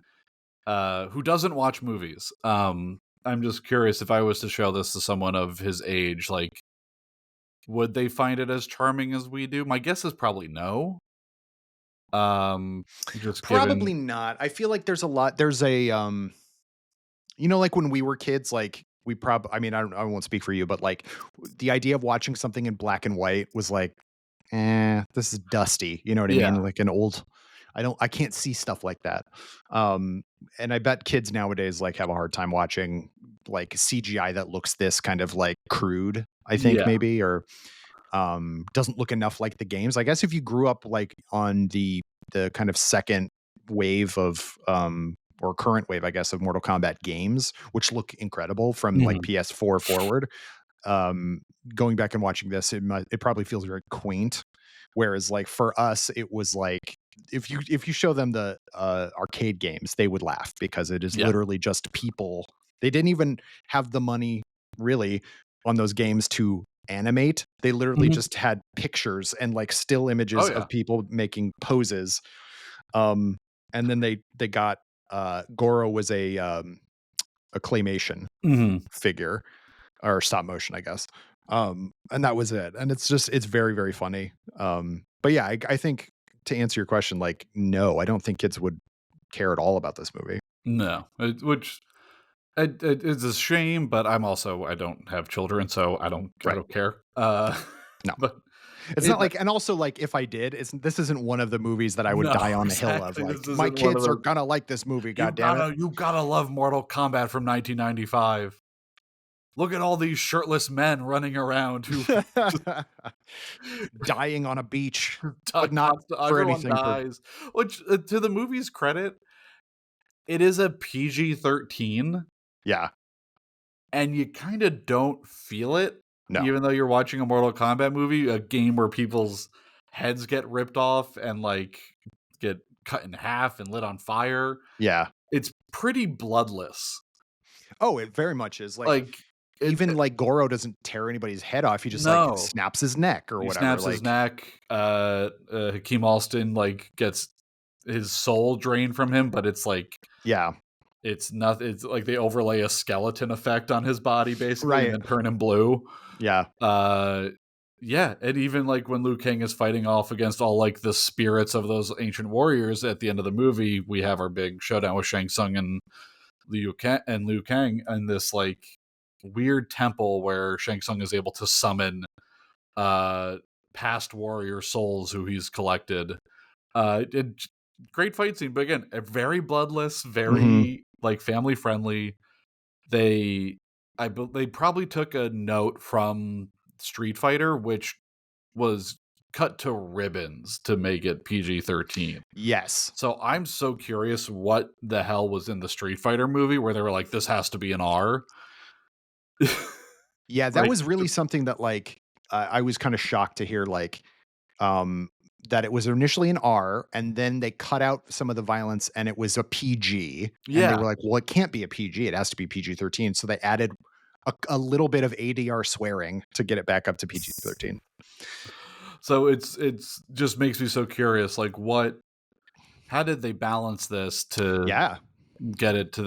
who doesn't watch movies. I'm just curious if I was to show this to someone of his age, like would they find it as charming as we do? My guess is probably no. Just Probably given, not. I feel like there's a like when we were kids, like I mean, I won't speak for you, but like the idea of watching something in black and white was like, this is dusty. You know what I yeah. mean? Like an old, I can't see stuff like that. Um, and I bet kids nowadays like have a hard time watching like CGI that looks this kind of like crude, I think Yeah. maybe, or doesn't look enough like the games. I guess if you grew up like on the kind of second wave of or current wave, I guess, of Mortal Kombat games, which look incredible from like Mhm. PS4 forward. Um, Going back and watching this, it probably feels very quaint. Whereas, like for us, it was like if you show them the arcade games, they would laugh because it is Yeah. literally just people. They didn't even have the money really on those games to animate. They literally Mhm. just had pictures and like still Oh, images yeah. of people making poses. Um, and then they got Goro was a claymation Mhm. figure or stop motion, I guess. And that was it. And it's very, very funny. But yeah, I think to answer your question, like, no, I don't think kids would care at all about this movie. No, which it's a shame, but I don't have children, so I Right. don't care. No. But It's it not like, and also like if I did, this isn't one of the movies that I would no, die on the hill of. exactly. Like, This my isn't one of kids are those. gonna like this movie, god damn it. You gotta love Mortal Kombat from 1995. Look at all these shirtless men running around who just Dying on a beach, but not for everyone anything dies. Which, to the movie's credit, it is a PG-13, yeah, and you kind of don't feel it, no. even though you're watching a Mortal Kombat movie, a game where people's heads get ripped off and like get cut in half and lit on fire. Yeah. It's pretty bloodless. Oh, it very much is like Like even like Goro doesn't tear anybody's head off. He just like No. snaps his neck or He whatever. snaps his Like, neck, Hakeem Alston, like, gets his soul drained from him, but it's like yeah, it's nothing. It's like they overlay a skeleton effect on his body basically and right. then turn him blue. Yeah. Uh, yeah, and even, like, when Liu Kang is fighting off against all, like, the spirits of those ancient warriors at the end of the movie, we have our big showdown with Shang Tsung and Liu Kang in this, like, weird temple where Shang Tsung is able to summon uh past warrior souls who he's collected. Great fight scene, but again, very bloodless, Mhm. very like family friendly. They they probably took a note from Street Fighter, which was cut to ribbons to make it PG-13. Yes. So I'm so curious what the hell was in the Street Fighter movie where they were like, this has to be an R. Yeah, that Right. was really something that, like, I was kinda shocked to hear, like, um, that it was initially an R, and then they cut out some of the violence, and it was a PG, and they Yeah. were like, "Well, it can't be a PG, it has to be PG-13," so they added a little bit of ADR swearing to get it back up to PG-13. So it's just makes me so curious, like how did they balance this to Yeah. get it to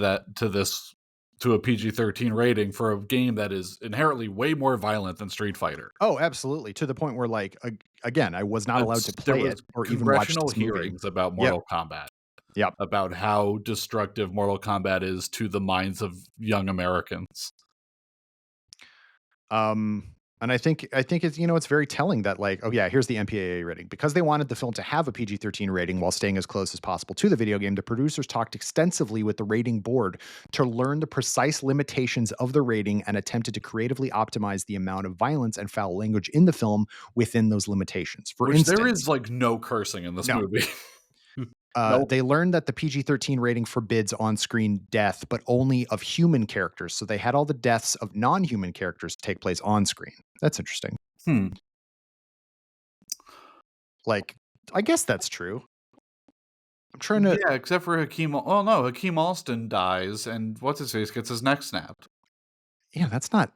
a PG-13 rating for a game that is inherently way more violent than Street Fighter? Oh, absolutely, to the point where, like, again, I was not allowed to There play it was or even watch congressional this movie. hearings about Yep, Mortal Kombat, yep. about how destructive Mortal Kombat is to the minds of young Americans. And I think it's, it's very telling that, like, oh yeah, here's the MPAA rating. Because they wanted the film to have a PG-13 rating while staying as close as possible to the video game, the producers talked extensively with the rating board to learn the precise limitations of the rating and attempted to creatively optimize the amount of violence and foul language in the film within those limitations. For Which there is, instance, like, no cursing in this no. movie. Nope. They learned that the PG-13 rating forbids on-screen death, but only of human characters. So they had all the deaths of non-human characters take place on screen. That's interesting. Hmm. Like, I guess that's true. I'm trying to. Yeah, except for Hakeem. Oh no, Hakeem Alston dies, and what's his face gets his neck snapped. Yeah, that's not.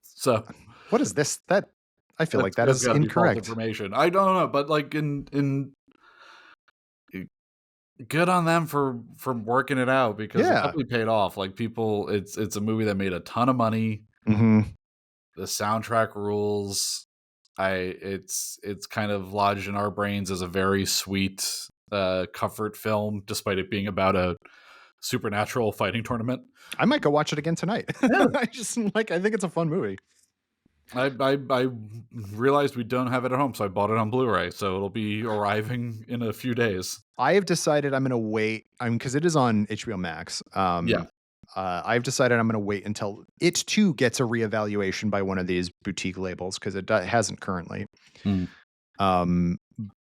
So What is this? That I feel like that that's is got to be false incorrect. information. I don't know, but like in good on them for working it out because it Yeah. definitely paid off. Like people, it's a movie that made a ton of money. Hmm. The soundtrack rules. It's kind of lodged in our brains as a very sweet comfort film, despite it being about a supernatural fighting tournament. I might go watch it again tonight. Yeah. I think it's a fun movie. I realized we don't have it at home, so I bought it on Blu-ray. So it'll be arriving in a few days. I have decided I'm going to wait. Because it is on HBO Max. Yeah. I've decided I'm going to wait until it too gets a reevaluation by one of these boutique labels because it hasn't currently. Mm. Um,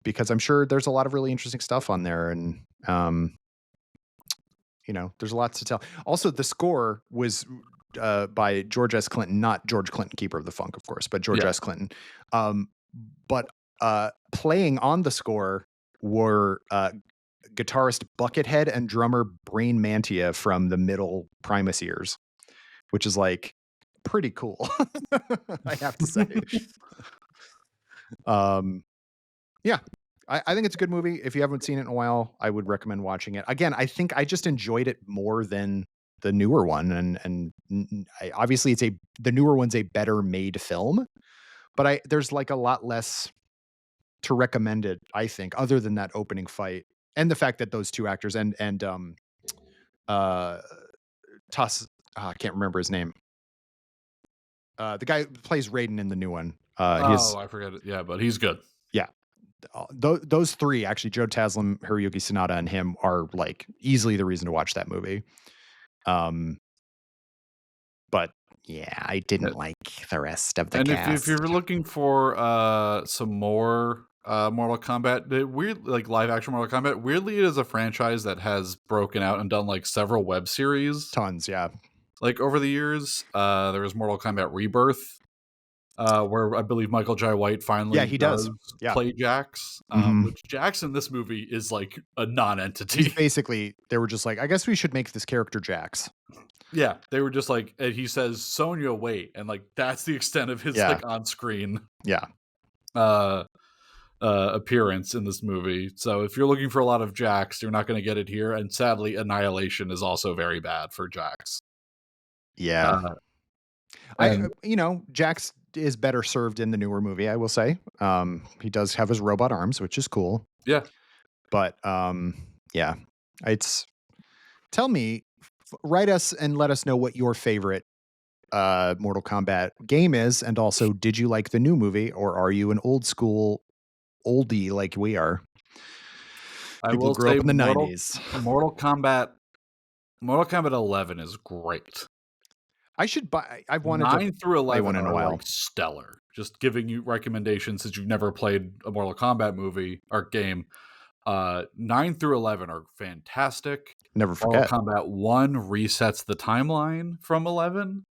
because I'm sure there's a lot of really interesting stuff on there, and there's lots to tell. Also, the score was by George S. Clinton, not George Clinton, keeper of the funk, of course, but George Yeah. S. Clinton. But playing on the score were guitarist Buckethead and drummer Brain Mantia from the Middle Primus Years, which is like pretty cool. I have to say. Yeah, I think it's a good movie. If you haven't seen it in a while, I would recommend watching it. Again, I think I just enjoyed it more than the newer one, obviously the newer one's a better made film, but there's like a lot less to recommend it. I think, other than that opening fight and the fact that those two actors and uh Tuss, I can't remember his name. The guy who plays Raiden in the new one. He's Oh, I forget it. Yeah, but he's good. yeah. Those three actually, Joe Taslim, Hiroyuki Sanada, and him are like easily the reason to watch that movie. But yeah, I didn't like the rest of the And if cast. you're looking for some more Mortal Kombat, the weird like live action Mortal Kombat, weirdly it is a franchise that has broken out and done like several web series. Tons, yeah. Like over the years, there was Mortal Kombat Rebirth, where I believe Michael Jai White Yeah, finally he does does. Yeah. play Jax, Mhm. which Jax in this movie is like a He's non-entity. basically, they were just like, I guess we should make this character Jax. Yeah, they were just like, and he says, "Sonya, wait," and like that's the extent of his Yeah. like on screen Yeah. uh appearance in this movie. So if you're looking for a lot of Jax, you're not going to get it here. And sadly, Annihilation is also very bad for Jax. Yeah. Uh, and Jax is better served in the newer movie, I will say. He does have his robot arms, which is cool. yeah, But yeah, it's tell me, write us and let us know what your favorite Mortal Kombat game is, and also, did you like the new movie, or are you an old school oldie like we are? I People who will grew say up in the '90s. Mortal Kombat Mortal Kombat 11 is great. I should buy. I've wanted to 9 through play one 11 in a are while. like stellar. Just giving you recommendations since you've never played a Mortal Kombat movie or game. 9 through 11 are fantastic. Never Mortal forget. Kombat 1 resets the timeline from 11,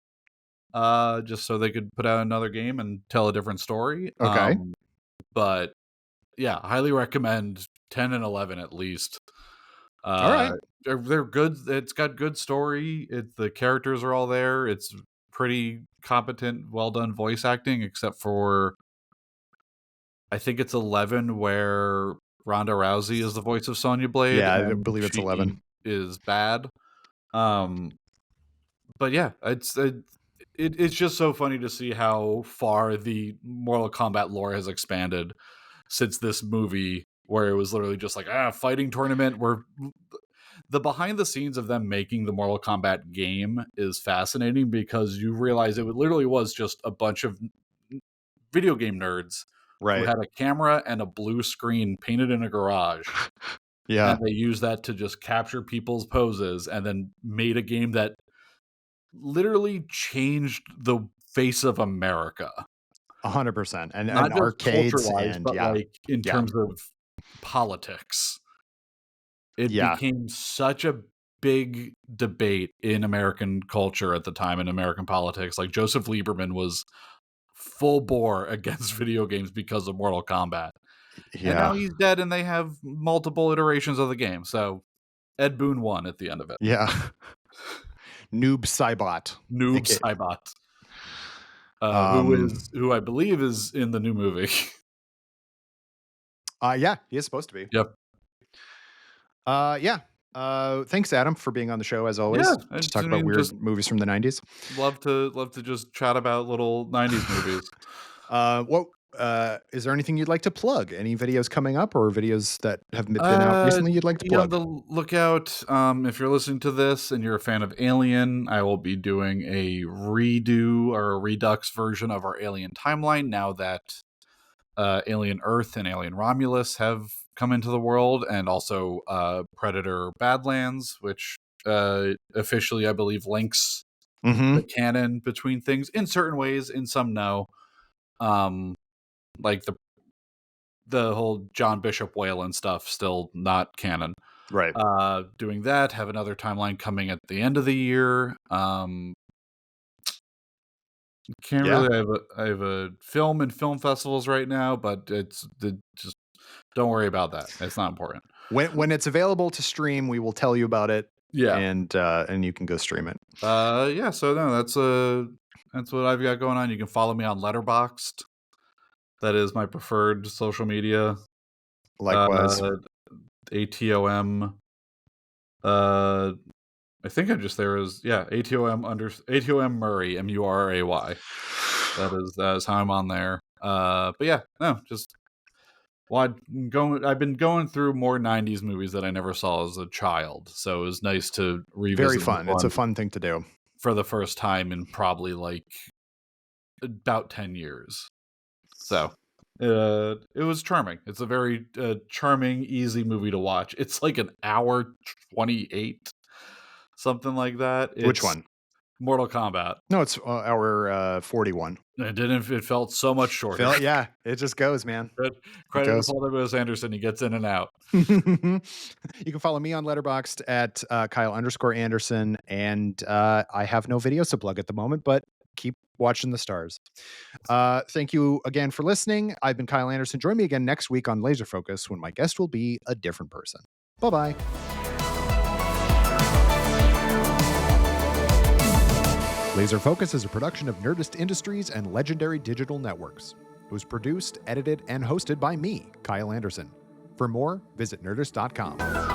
just so they could put out another game and tell a different story. Okay. But yeah, highly recommend 10 and 11 at least. All Uh, right. they're good. It's got good story. The characters are all there. It's pretty competent, well done voice acting, except for I think it's 11 where Ronda Rousey is the voice of Sonya Blade, Yeah, I and believe it's she 11. is bad. Um, but yeah, it's just so funny to see how far the Mortal Kombat lore has expanded since this movie, where it was literally just like fighting tournament. Where the behind the scenes of them making the Mortal Kombat game is fascinating because you realize it literally was just a bunch of video game nerds who Right. had a camera and a blue screen painted in a garage, Yeah. and they used that to just capture people's poses and then made a game that literally changed the face of America. 100%. And Not just arcades culture-wise, and but, yeah. like, in Yeah. terms of politics. It Yeah. became such a big debate in American culture at the time, in American politics. Like, Joseph Lieberman was full bore against video games because of Mortal Kombat. And now Yeah. he's dead and they have multiple iterations of the game, so Ed Boon won at the end of it. Yeah. Noob Saibot. Noob AKA, Saibot, um who I believe is in the new movie. yeah, he is supposed to be. Yep. Yeah. Thanks, Adam, for being on the show as Yeah, always. I To talk about mean, just weird movies from the '90s. love to just chat about little 90s movies. What is there anything you'd like to plug? Any videos coming up or videos that have been out recently you'd like to Be on plug? the lookout, if you're listening to this and you're a fan of Alien, I will be doing a redo or a redux version of our Alien timeline now that Alien Earth and Alien Romulus have come into the world, and also Predator Badlands, which officially, I believe, links the Mhm. canon between things in certain ways, in some no. Like the whole John Bishop whale and stuff still not canon. Right. Doing that, have another timeline coming at the end of the year. Can't Yeah. really. I have a film and film festivals right now, but just don't worry about that. It's not important. When it's available to stream, we will tell you about it, Yeah. and you can go stream it. Yeah. So no, that's what I've got going on. You can follow me on Letterboxd. That is my preferred social media. Likewise. ATOM. I think I just there is ATOM Murray Muray. That is how I'm on there. But yeah, no, just I've been going through more '90s movies that I never saw as a child, so it was nice to Very revisit this fun. It's a one fun thing to do. for the first time in probably like about 10 years. So it was charming. It's a very charming, easy movie to watch. It's like an hour 28, something like that. Which It's one? Mortal Kombat. No, it's our 41. It felt so much shorter. Yeah, it just goes, man. But It credit to goes. Paul W.S. Anderson, he gets in and out. You can follow me on Letterboxd at Kyle_Anderson, and I have no videos to plug at the moment, but keep watching the stars. Thank you again for listening. I've been Kyle Anderson. Join me again next week on Laser Focus when my guest will be a different person. Bye bye. Laser Focus is a production of Nerdist Industries and Legendary Digital Networks. It was produced, edited, and hosted by me, Kyle Anderson. For more, visit nerdist.com.